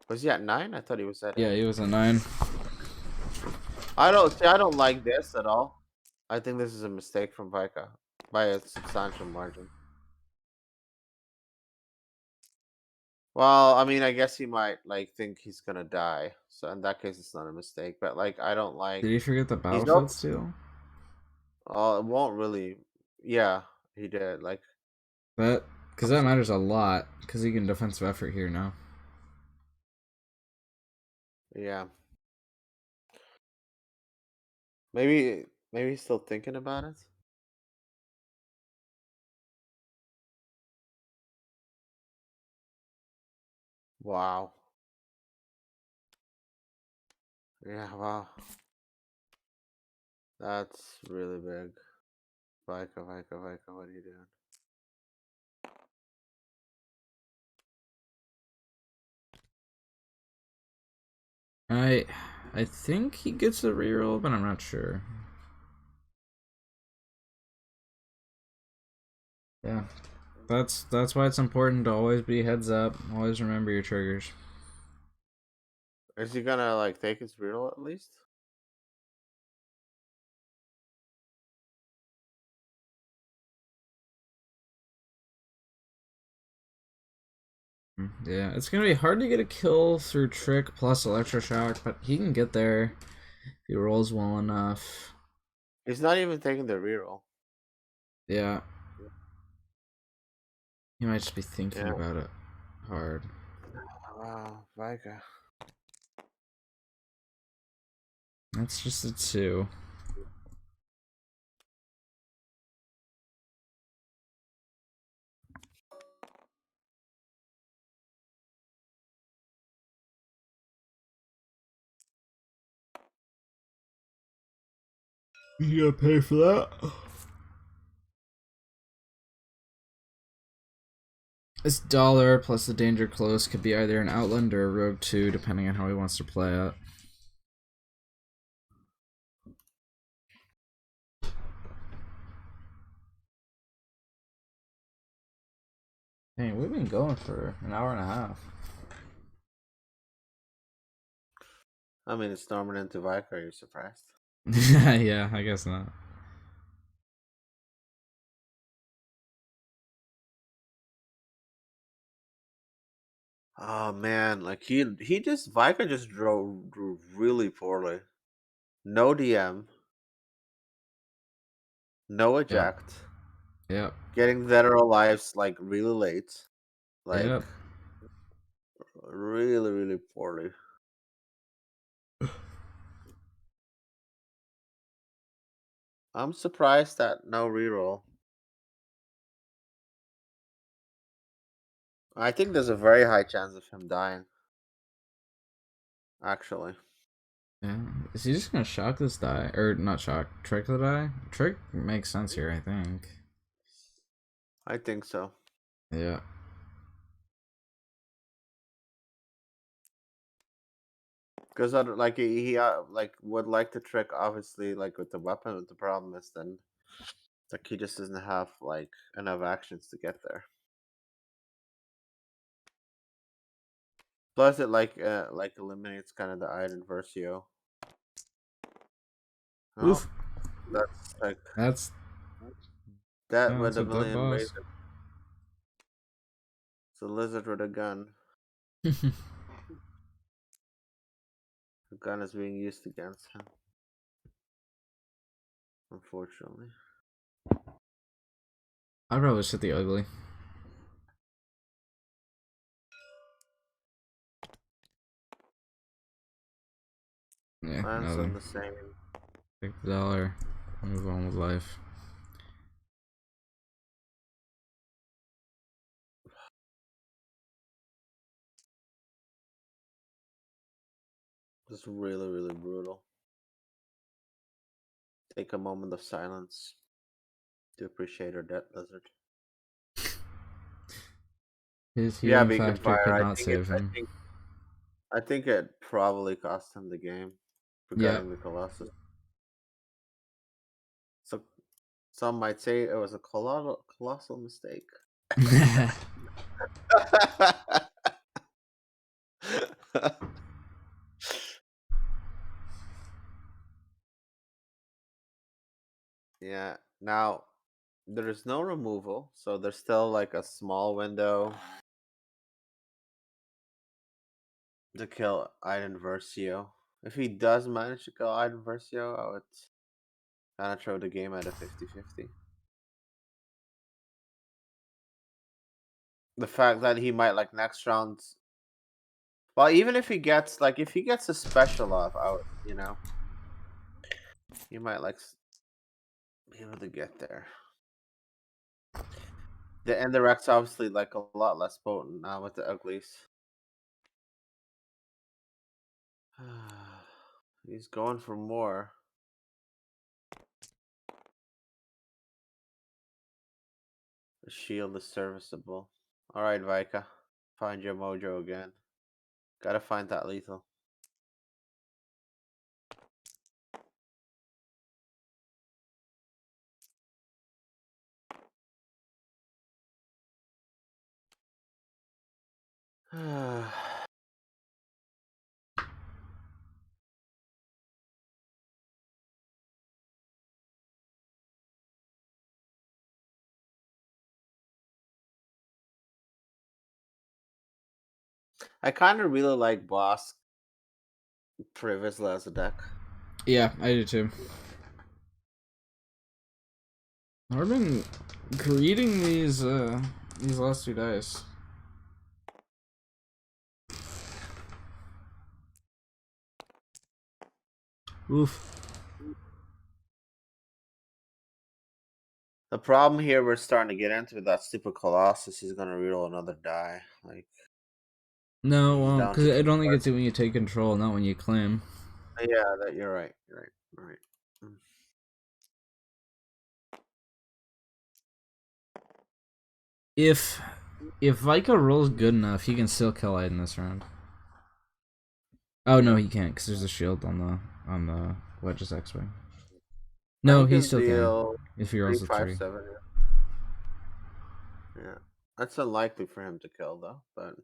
Was he at 9? I thought he was at Yeah, 8. he was a 9. I don't like this at all. I think this is a mistake from Vika by a substantial margin. Well, I mean, I guess he might like think he's gonna die. So in that case, it's not a mistake. But like, I don't like. Did he forget the He's battlefield no. steal? Oh, it won't really. Yeah, he did. Like, Because I'm. that matters a lot. Because he can defensive effort here now. Yeah. Maybe he's still thinking about it. Wow. Yeah. Wow. That's really big. Vika, Vika, Vika. What are you doing? I I think he gets a reroll, but I'm not sure. Yeah. That's why it's important to always be heads up. Always remember your triggers. Is he gonna like take his reroll at least? Yeah, it's gonna be hard to get a kill through trick plus electroshock, but he can get there if he rolls well enough. He's not even taking the reroll. Yeah, he might just be thinking Yeah. about it hard. Wow, Vika. That's just a 2. You gotta pay for that. This dollar plus the danger close could be either an Outland or a Rogue 2, depending on how he wants to play it. Hey, we've been going for an hour and a half. I mean, it's Norman into Vika. Are you surprised? Yeah, I guess not. Oh man, like he just Vika just drew really poorly. No DM, no Yep. eject, Yep. getting dead or alive like really late, like Yep. really poorly. I'm surprised that no reroll. I think there's a very high chance of him dying. Actually, Yeah. Is he just gonna shock this die? Or not shock, trick the die? Trick makes sense here, I think. I think so. Yeah. Because like he like would like to trick obviously like with the weapon. But the problem is then like he just doesn't have like enough actions to get there. Plus, it like eliminates kind of the Iden Versio. Oh, Oof. that's like That's that yeah, with that's a a dead million ways. boss. It's a lizard with a gun. The gun is being used against him. Unfortunately. I'd probably just hit the ugly. Yeah, Lands on nothing. the same. Take the dollar. Move on with life. Just really brutal. Take a moment of silence to appreciate our dead lizard. His Yeah, healing beacon factor fire. could not save him. I think it probably cost him the game, Yep. forgetting the Colossus. So some might say it was a colossal mistake. Yeah. Now there is no removal, so there's still like a small window to kill Iden Versio. If he does manage to kill Iden Versio, I would kind of throw the game at a 50-50. The fact that he might like next round. Well, even if he gets like if he gets a special off, I would he might like be able to get there. The Enderect's obviously like a lot less potent now with the uglies. He's going for more. The shield is serviceable. Alright, Vika. Find your mojo again. Gotta find that lethal. I kind of really like Bossk for Vizsla as a deck. Yeah, I do too. I've been greeting these last 2 dice. Oof. The problem here we're starting to get into with that stupid Colossus, he's gonna reroll another die. Like No, he's well, down because to 2 it only cards. gets it when you take control, not when you claim. Yeah, that you're right. You're right. You're right. Mm. If Vika rolls good enough, he can still kill Iden this round. Oh no, he can't because there's a shield on the Wedge's X-wing. Now No, he he can still can deal if he three, rolls a five, 3. seven. Yeah, that's unlikely for him to kill though. But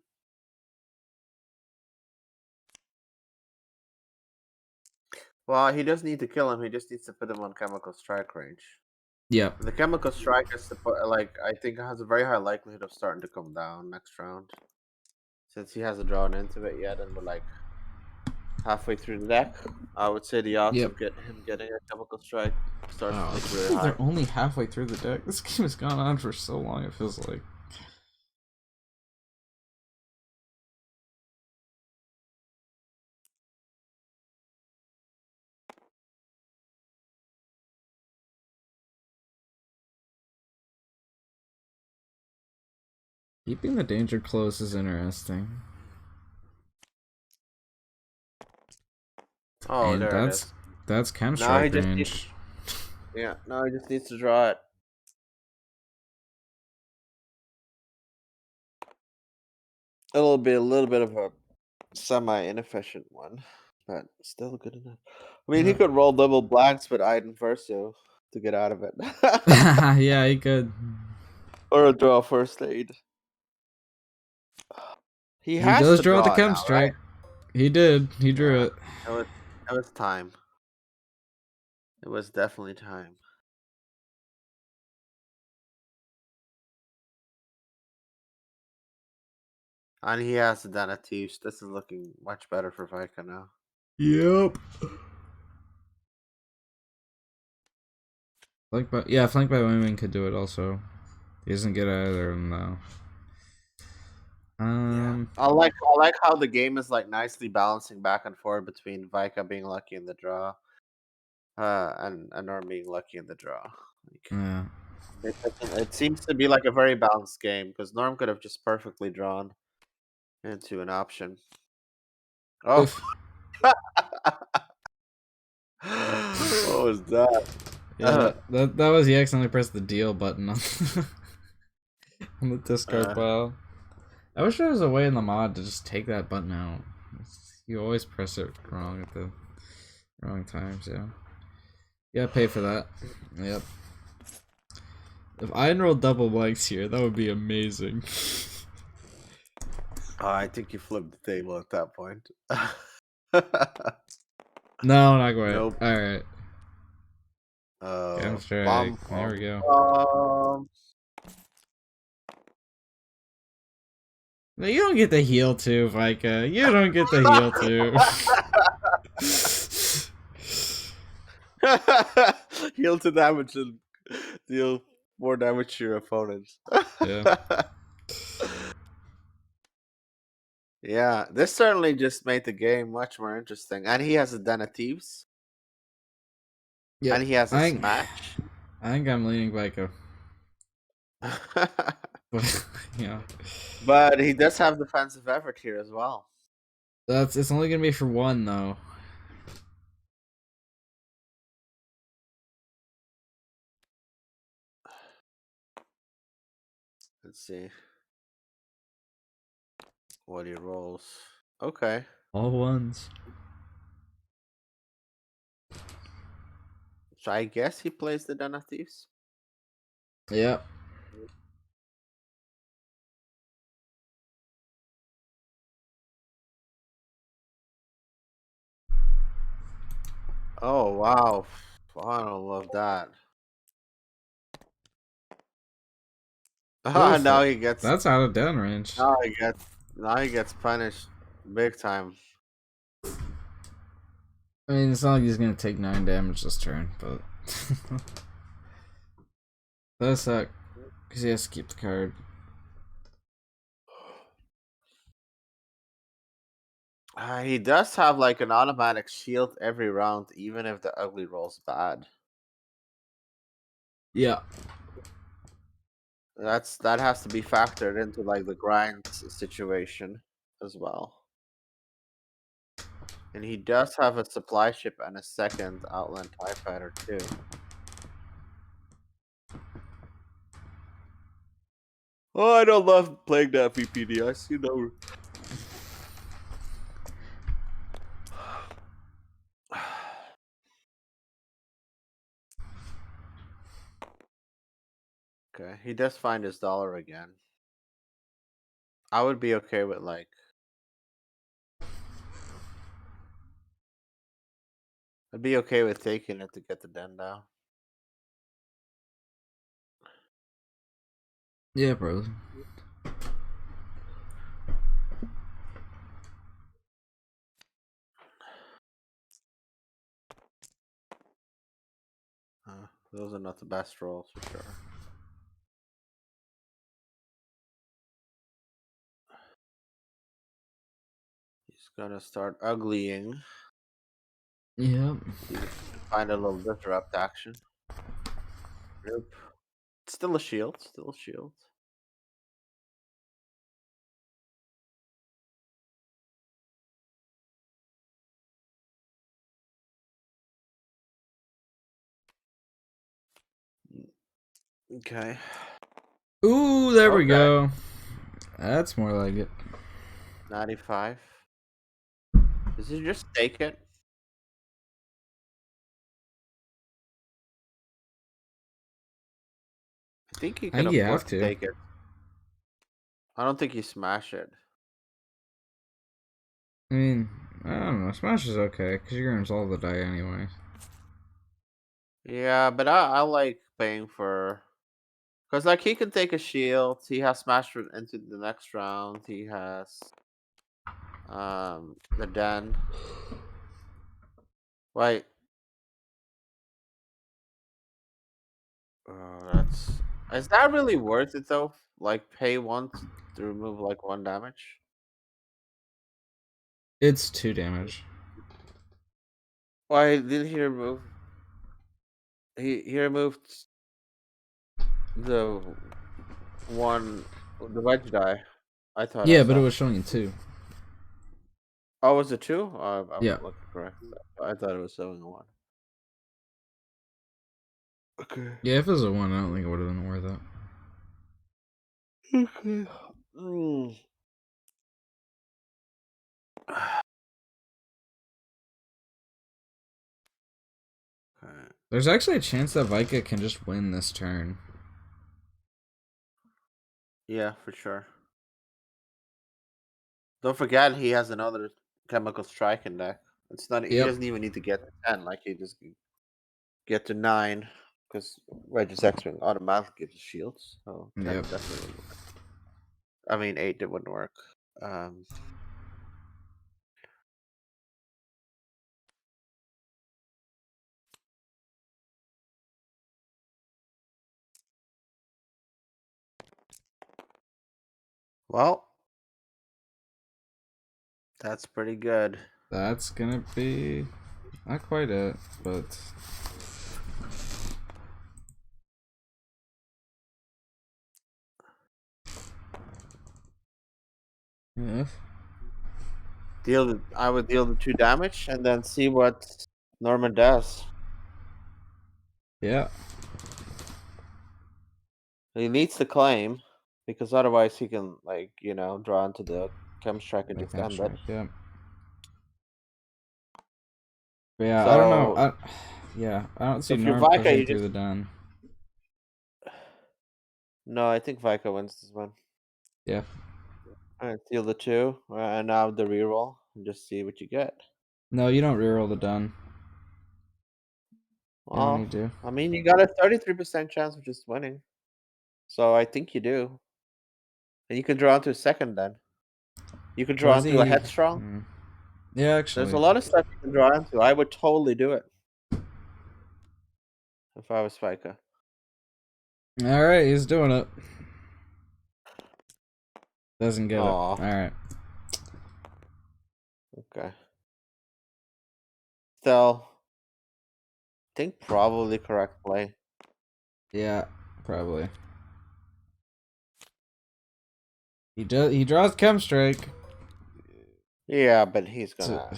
well, he doesn't need to kill him. He just needs to put him on chemical strike range. Yeah. The chemical strike is to put like I think has a very high likelihood of starting to come down next round, since he hasn't drawn into it yet, and we're like halfway through the deck. I would say the odds Yep. of him getting a chemical strike starts Oh, to I look can't really believe high. they're only halfway through the deck. This game has gone on for so long. It feels like. Keeping the danger close is interesting. Oh, And there it is. that's chem Now he strike just needs, range. yeah. Now he just needs to draw it. It'll be a little bit of a semi-inefficient one, but still good enough. I mean, he Yeah. could roll double blanks, but Iden Verso to get out of it, Yeah, he could. or a draw first aid. He He has does to draw the draw it chem now, right? strike. He did. He drew Yeah, it. it was time. It was definitely time. And he has the Donatius. This is looking much better for Vika now. Yep. Flank by Wingman could do it also. He doesn't get either of them though. Yeah, I like how the game is like nicely balancing back and forth between Vika being lucky in the draw, and Norm being lucky in the draw. Like Yeah. it seems to be like a very balanced game because Norm could have just perfectly drawn into an option. Oh, Oof. what was that? Yeah, that was he accidentally pressed the deal button on, on the discard Uh, pile. I wish there was a way in the mod to just take that button out. You always press it wrong at the wrong times, yeah. You gotta pay for that. Yep. If I enrolled double blanks here, that would be amazing. I think you flipped the table at that point. No, not quite. Nope. Alright. Chem strike. Bomb, There bomb, we go. bomb. No, you don't get the heal too, Vika. You don't get the heal too. Heal to damage and deal more damage to your opponents. Yeah. Yeah, this certainly just made the game much more interesting. And he has a Den of Thieves. Yep. And he has a I Smash. I think I'm leaning Vika. But yeah. But he does have defensive effort here as well. It's only gonna be for one though. Let's see what he rolls. Okay. All ones. So I guess he plays the Den of Thieves. Yep. Oh wow, I don't love that. Ah, Oof, now he gets that's out of down range. now he gets now he gets punished big time. I mean, it's not like he's gonna take 9 damage this turn, but that suck because he has to keep the card. He does have like an automatic shield every round, even if the ugly rolls bad. Yeah. That has to be factored into like the grind situation as well. And he does have a supply ship and a second Outland TIE Fighter too. Oh, I don't love playing that VPDS, you know. Okay, he does find his dollar again. I would be okay with like I'd be okay with taking it to get the den down. Yeah, bro. Those are not the best rolls for sure. He's gonna start uglying. Yep. See if he can find a little disrupt action. Nope. Still a shield. Still a shield. Okay. Ooh, there we Okay. go. That's more like it. 95. Does he just take it? I think he I can think you afford have to to. take it. I don't think he smash it. I mean, I don't know. Smash is okay because you're gonna resolve the die anyway. Yeah, but I like paying for because like he can take a shield. He has smash into the next round. He has the den. Wait, that's is that really worth it though? Like pay once to remove like 1 damage. It's 2 damage. Why did he remove? He removed the one the wedge die. I thought I Yeah, but it saw. was showing you 2. Oh, was it two? I'm Yeah. looking correct. I thought it was showing one. Okay. Yeah, if it was a 1, I don't think it would have been worth it. Okay. Mm. Okay. There's actually a chance that Vika can just win this turn. Yeah, for sure. Don't forget he has another chemical strike in deck. It's not. He Yep. doesn't even need to get to 10. Like he just get to 9 because Wedge's X-wing automatically gives shields. So 10 Yep. definitely wouldn't work. I mean 8 it wouldn't work. Um. Well, that's pretty good. That's gonna be not quite it, but yeah. I would deal the 2 damage and then see what Norman does. Yeah. He needs to claim because otherwise he can draw into the chem strike and That just kind of end it. strike. Yeah. But yeah, I don't know. So Yeah, I don't so see if you're Norm Vika, pushing you through just the den. no, I think Vika wins this one. Yeah. Alright, deal the 2, and now the reroll and just see what you get. No, you don't reroll the den. when you Well, do. I mean, you got a 33% chance of just winning, so I think you do. And you can draw into a second then. You can draw Was into a he? headstrong. Yeah, There's a actually. lot of stuff you can draw into. I would totally do it if I was Fika. All right, he's doing it. Doesn't get it. Aw, All right. okay. Still, think probably correct play. Yeah, probably. He does. He draws chem strike. Yeah, but he's So, gonna.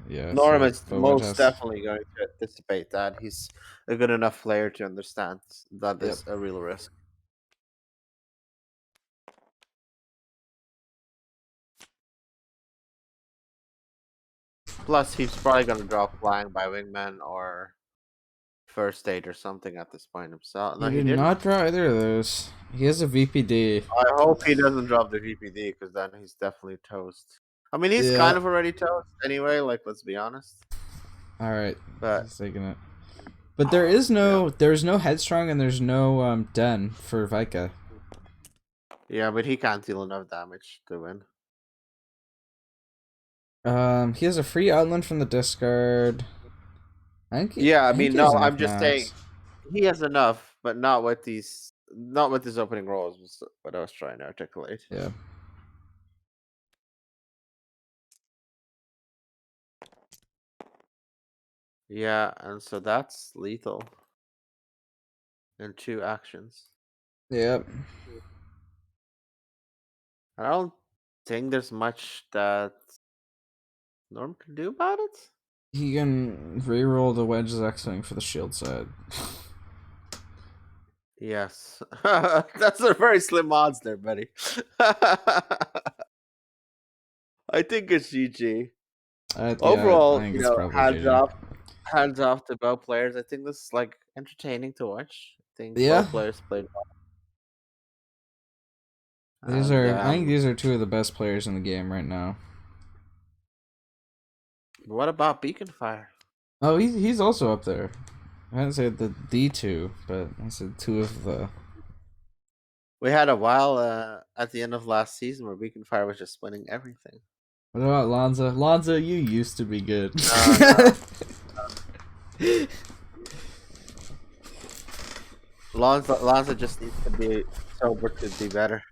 yeah. Norm So, is but Wedge most has. definitely going to anticipate that. He's a good enough player to understand that Yep. is a real risk. Plus, he's probably going to draw flying by wingman or first aid or something at this point himself. No, He he did didn't. not draw either of those. He has a VPD. I hope he doesn't drop the VPD because then he's definitely toast. I mean, he's Yeah. kind of already toast anyway. Like, let's be honest. All right. But He's taking it. But there is yeah, there's no headstrong and there's no den for Vika. yeah, but he can't deal enough damage to win. He has a free outland from the discard. Yeah, I I think mean, he has no, I'm enough just saying max. he has enough, but not with these, not with his opening rolls. Was what I was trying to articulate. Yeah. Yeah, and so that's lethal in 2 actions. Yep. I don't think there's much that Norm can do about it. He can reroll the Wedge's X-Wing for the shield side. Yes, that's a very slim odds there, buddy. I think it's GG. Yeah, I Overall, think it's probably GG. hands off to both players. I think this is like entertaining to watch. I think Yeah. both players played well. These And are I think these are two of the best players in the game right now. what about Beacon Fire? Oh, he's also up there. I didn't say the two, but I said two of the. We had a while at the end of last season where Beacon Fire was just winning everything. What about Lanza? Lanza, you used to be good. No. Lonzo just needs to be sober to be better.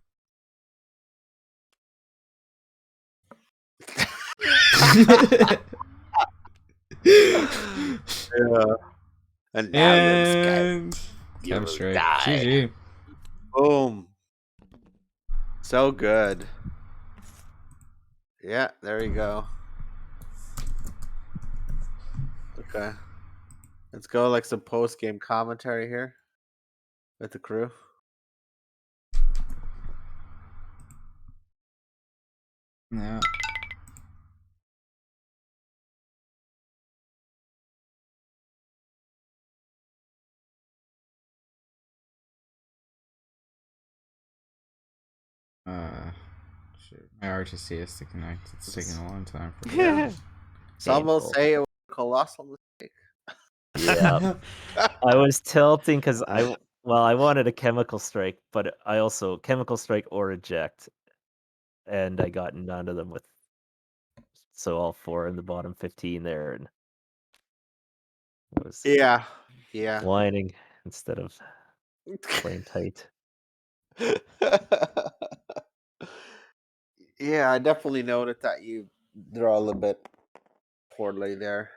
Yeah. And now you're the sky. And You chem will strike. die. GG. Boom. So good. Yeah, there you go. Okay. Let's go like some post game commentary here with the crew. Yeah. Shoot. My RTC has to connect. It's taking a long time for Yeah. Some will Painful. say it was a colossal mistake. Yeah. I was tilting because I wanted a chemical strike, but I also chemical strike or eject, and I got none of them with. So all four in the bottom 15 there, and I was Yeah. Yeah. whining instead of playing tight. Yeah, I definitely noted that you draw a little bit poorly there.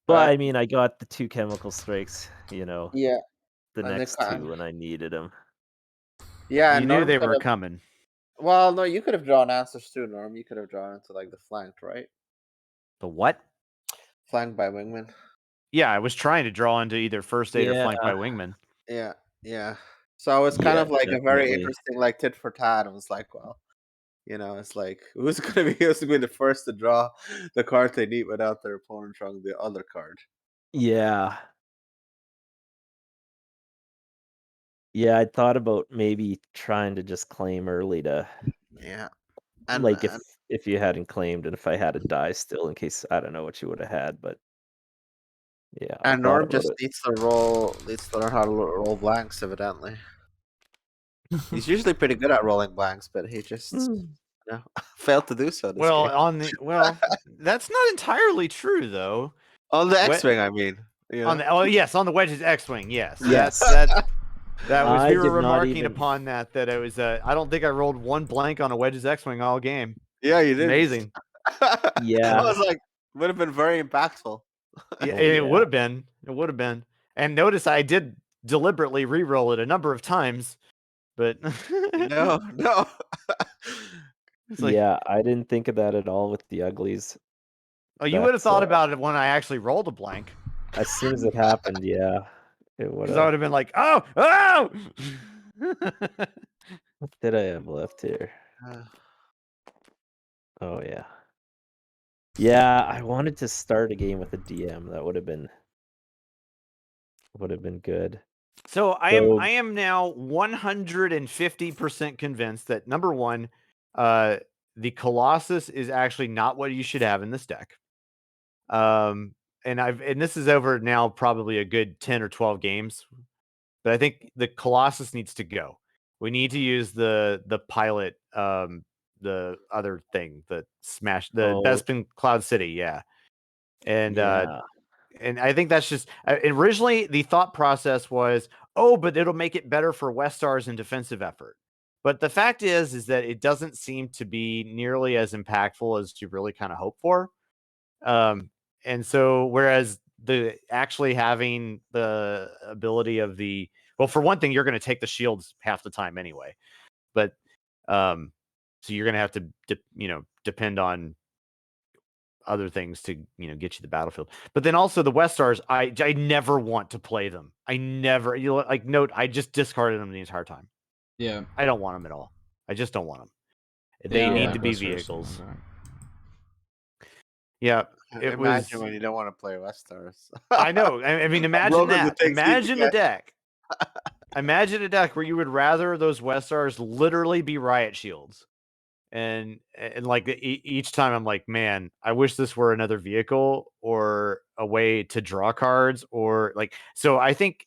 But I But mean, I got the two chemical strikes, yeah, the and the next two when I needed them. yeah, You and knew Norm they could were have. coming. Well, no, you could have drawn answers too, Norm. You could have drawn into like the flanked, right? The what? Flanked by wingman. Yeah, I was trying to draw into either first aid or flank by Yeah. wingman. Yeah, yeah. So it's kind Yeah, of like a very definitely. interesting like tit for tat. It was like, well, it's like who's gonna be the first to draw the card they need without their opponent drawing the other card. Yeah. Yeah, I thought about maybe trying to just claim early to Yeah, and, like and if you hadn't claimed and if I had a die still in case I don't know what you would have had, but Yeah. And Norm just needs to learn how to roll blanks, evidently. He's usually pretty good at rolling blanks, but he just failed to do so this game. That's not entirely true though. On the X-Wing, I mean. On the yes, on the Wedge's X-Wing, yes. Yes. That was we were remarking upon that it was I don't think I rolled one blank on a Wedge's X-Wing all game. Yeah, you did. Amazing. Yeah. I was like, would have been very impactful. It would have been. It would have been. And notice I did deliberately re-roll it a number of times, but no. Yeah, I didn't think of that at all with the uglies. Oh, you would have thought about it when I actually rolled a blank. As soon as it happened, yeah. It would have. I would have been like, oh! What did I have left here? Oh yeah. Yeah, I wanted to start a game with a DM. That would have been good. So I am now 150% convinced that number one, the Colossus is actually not what you should have in this deck. And this is over now probably a good 10 or 12 games. But I think the Colossus needs to go. We need to use the pilot, the other thing, the Bespin Cloud City, yeah. And and I think that's just originally the thought process was, but it'll make it better for Westars in defensive effort. But the fact is that it doesn't seem to be nearly as impactful as you really kind of hope for. And so whereas the actually having the ability of for one thing, you're going to take the shields half the time anyway, but so you're going to have to depend on other things to get you the battlefield. But then also the Westars, I never want to play them. I never I just discarded them the entire time. Yeah, I don't want them at all. I just don't want them. They need to be Westars vehicles. Yeah. Imagine when you don't want to play Westars. I know. I mean, imagine that. Imagine a deck. Imagine a deck where you would rather those Westars literally be riot shields. And like each time I'm like, man, I wish this were another vehicle or a way to draw cards or so I think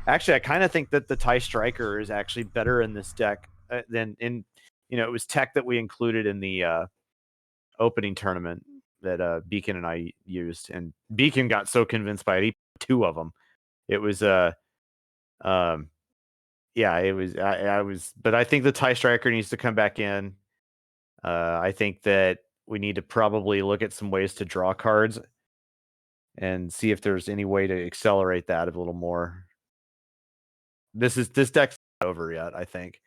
actually I kind of think that the TIE Striker is actually better in this deck than in, it was tech that we included in the opening tournament that Beacon and I used, and Beacon got so convinced by it, he put 2 of them. It was it was I was, but I think the TIE Striker needs to come back in. I think that we need to probably look at some ways to draw cards and see if there's any way to accelerate that a little more. This deck's not over yet, I think.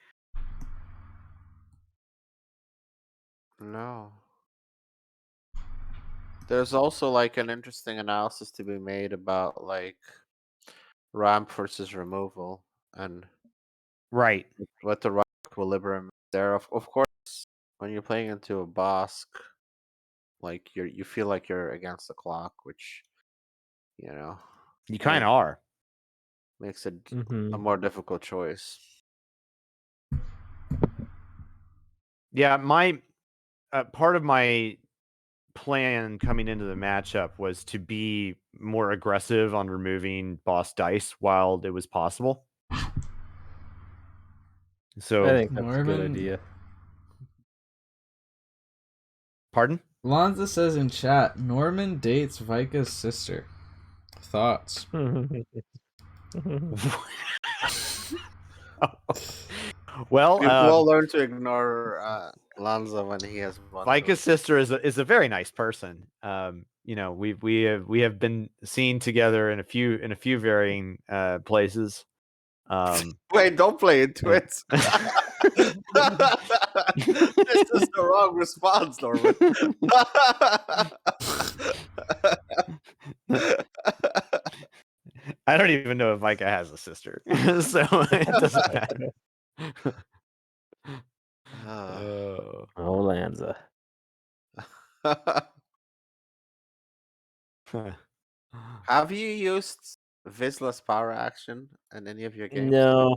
No. There's also an interesting analysis to be made about ramp versus removal and right what the right equilibrium is there. Of course, when you're playing into a Bossk, you feel like you're against the clock, which you kind of are. Makes it a more difficult choice. Yeah, my part of my plan coming into the matchup was to be more aggressive on removing boss dice while it was possible. So I think that's a good idea. Pardon? Lonza says in chat, Norman dates Vika's sister. Thoughts? Well, we've all learned to ignore Lanza when he has one. Vika's sister is a very nice person. We have been seen together in a few varying places. Wait, don't play into it. This is the wrong response, Norman. I don't even know if Vika has a sister, so it doesn't matter. Oh, Lanza. Have you used Vizsla's power action in any of your games? No.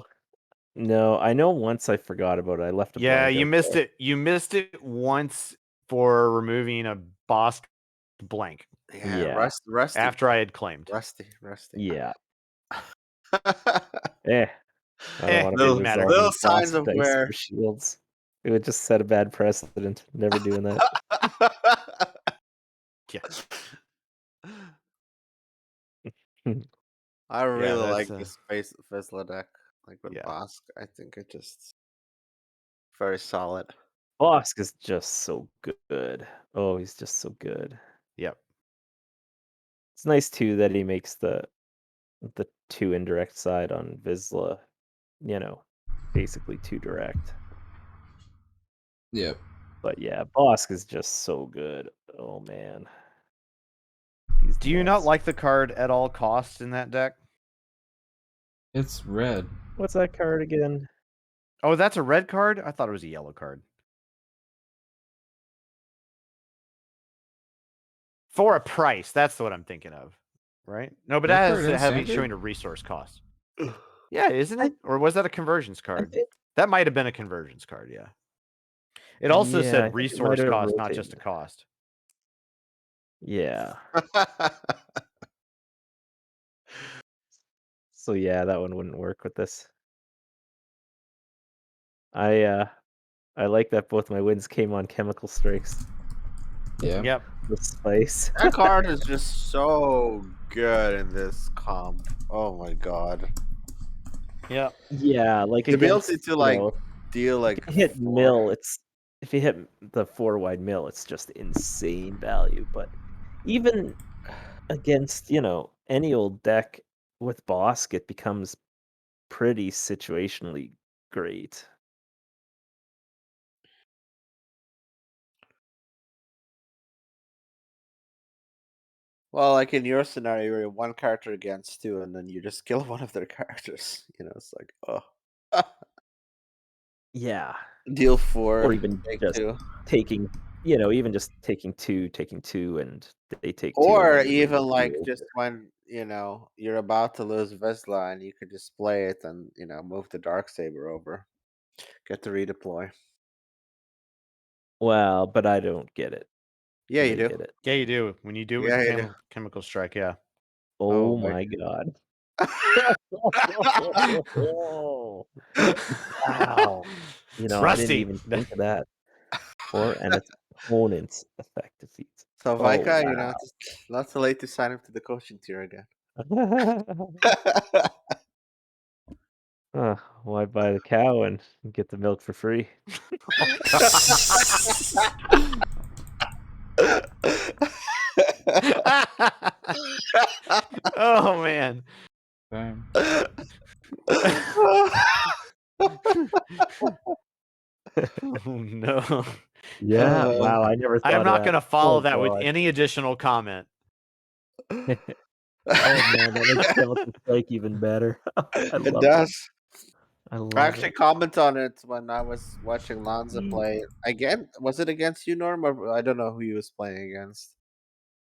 I know once I forgot about it. I left a blank you missed it. You missed it once for removing a Bossk blank. Yeah. Rusty. After I had claimed. Rusty. Yeah. Eh. I don't want to be Didn't matter. resolving Little signs boss of dice where. for shields. It would just set a bad precedent. Never doing that. Yeah. I really like that's, this Vizsla deck, like with Yeah. Bossk. I think it just very solid. Bossk is just so good. Oh, he's just so good. Yep. It's nice too that he makes the 2 indirect side on Vizsla, basically 2 direct. Yep. But yeah, Bossk is just so good. Oh man. He's Do you not nuts. like the card at all costs in that deck? It's red. What's that card again? Oh, that's a red card? I thought it was a yellow card. For a price, that's what I'm thinking of. Right? No, but Red that card has in heavy standard? showing a resource cost. Yeah, isn't it? Or was that a conversions I card? think, That might have been a conversions card, yeah. It also I said think it resource might have cost, not just a rotated. cost. Yeah. So yeah, that one wouldn't work with this. I like that both my wins came on chemical strikes. Yeah. Yep. The spice. That card is just so good in this comp. Oh my god. Yep. Yeah, like The against, ability to like deal like if you hit 4. mill, if you hit the 4 wide mill, it's just insane value. But even against, any old deck with Bossk, it becomes pretty situationally great. Well, like in your scenario, you're 1 character against 2, and then you just kill one of their characters. It's like, oh. Yeah. Deal 4, Or even take just 2. taking, even just taking two, and they take 2, and Or then you're even really like over. just when, you're about to lose Vizsla and you could just play it and, move the Darksaber over. Get to redeploy. Well, but I don't get it. Yeah, you They do. get it. Yeah, you do. When you do it Yeah, with you do. chemical strike, yeah. Oh boy. my god. Wow. I didn't Rusty. even think of that. Or an opponent's effect defeats. So Oh Vika, wow. it's not too late to sign up to the coaching tier again. Why buy the cow and get the milk for free? Oh man. Damn. Oh no. Yeah, wow, I never thought I'm of not that. going to follow Oh, that with God. any additional comment. Oh man, that makes Chemical Strike even better. I It love it. does. I I love actually it. comment on it when I was watching Lanza play. Again, was it against you, Norm? Or I don't know who he was playing against.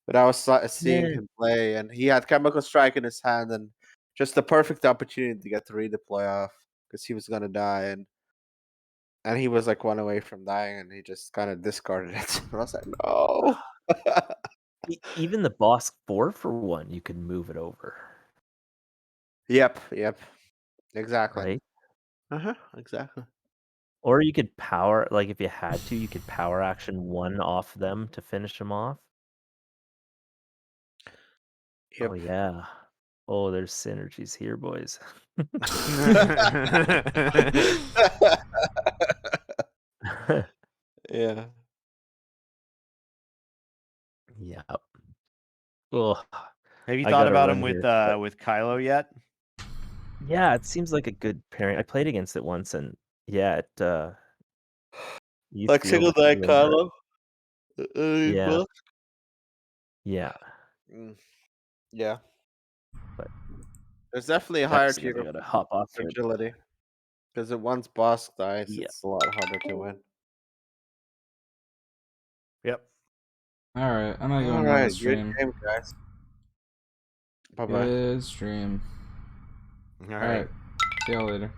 But I was seeing Yeah. him play, and he had Chemical Strike in his hand, and just the perfect opportunity to get the redeploy off because he was gonna die, and he was like 1 away from dying, and he just kind of discarded it. And I was like, no. Even the Bossk 4-for-1, you can move it over, Yep, exactly. right? Exactly. Or you could power, like if you had to, you could power action 1 off them to finish them off. Yep. Oh yeah. Oh, there's synergies here, boys. Yeah. Yep. Ugh. Have you I thought gotta about run him with here, with Kylo yet? yeah, it seems like a good pairing. I played against it once, and yeah, it you Like feel single the die 2 indirect. Kylo. Yeah, Well, yeah, yeah. but There's definitely a that higher seems tier I of gotta hop off here. fragility. Because once Bossk dies, Yeah. it's a lot harder to win. Yep. Alright, I'm gonna go end Alright, the good stream. game, guys. Bye-bye. Good stream. All right. Alright. See y'all later.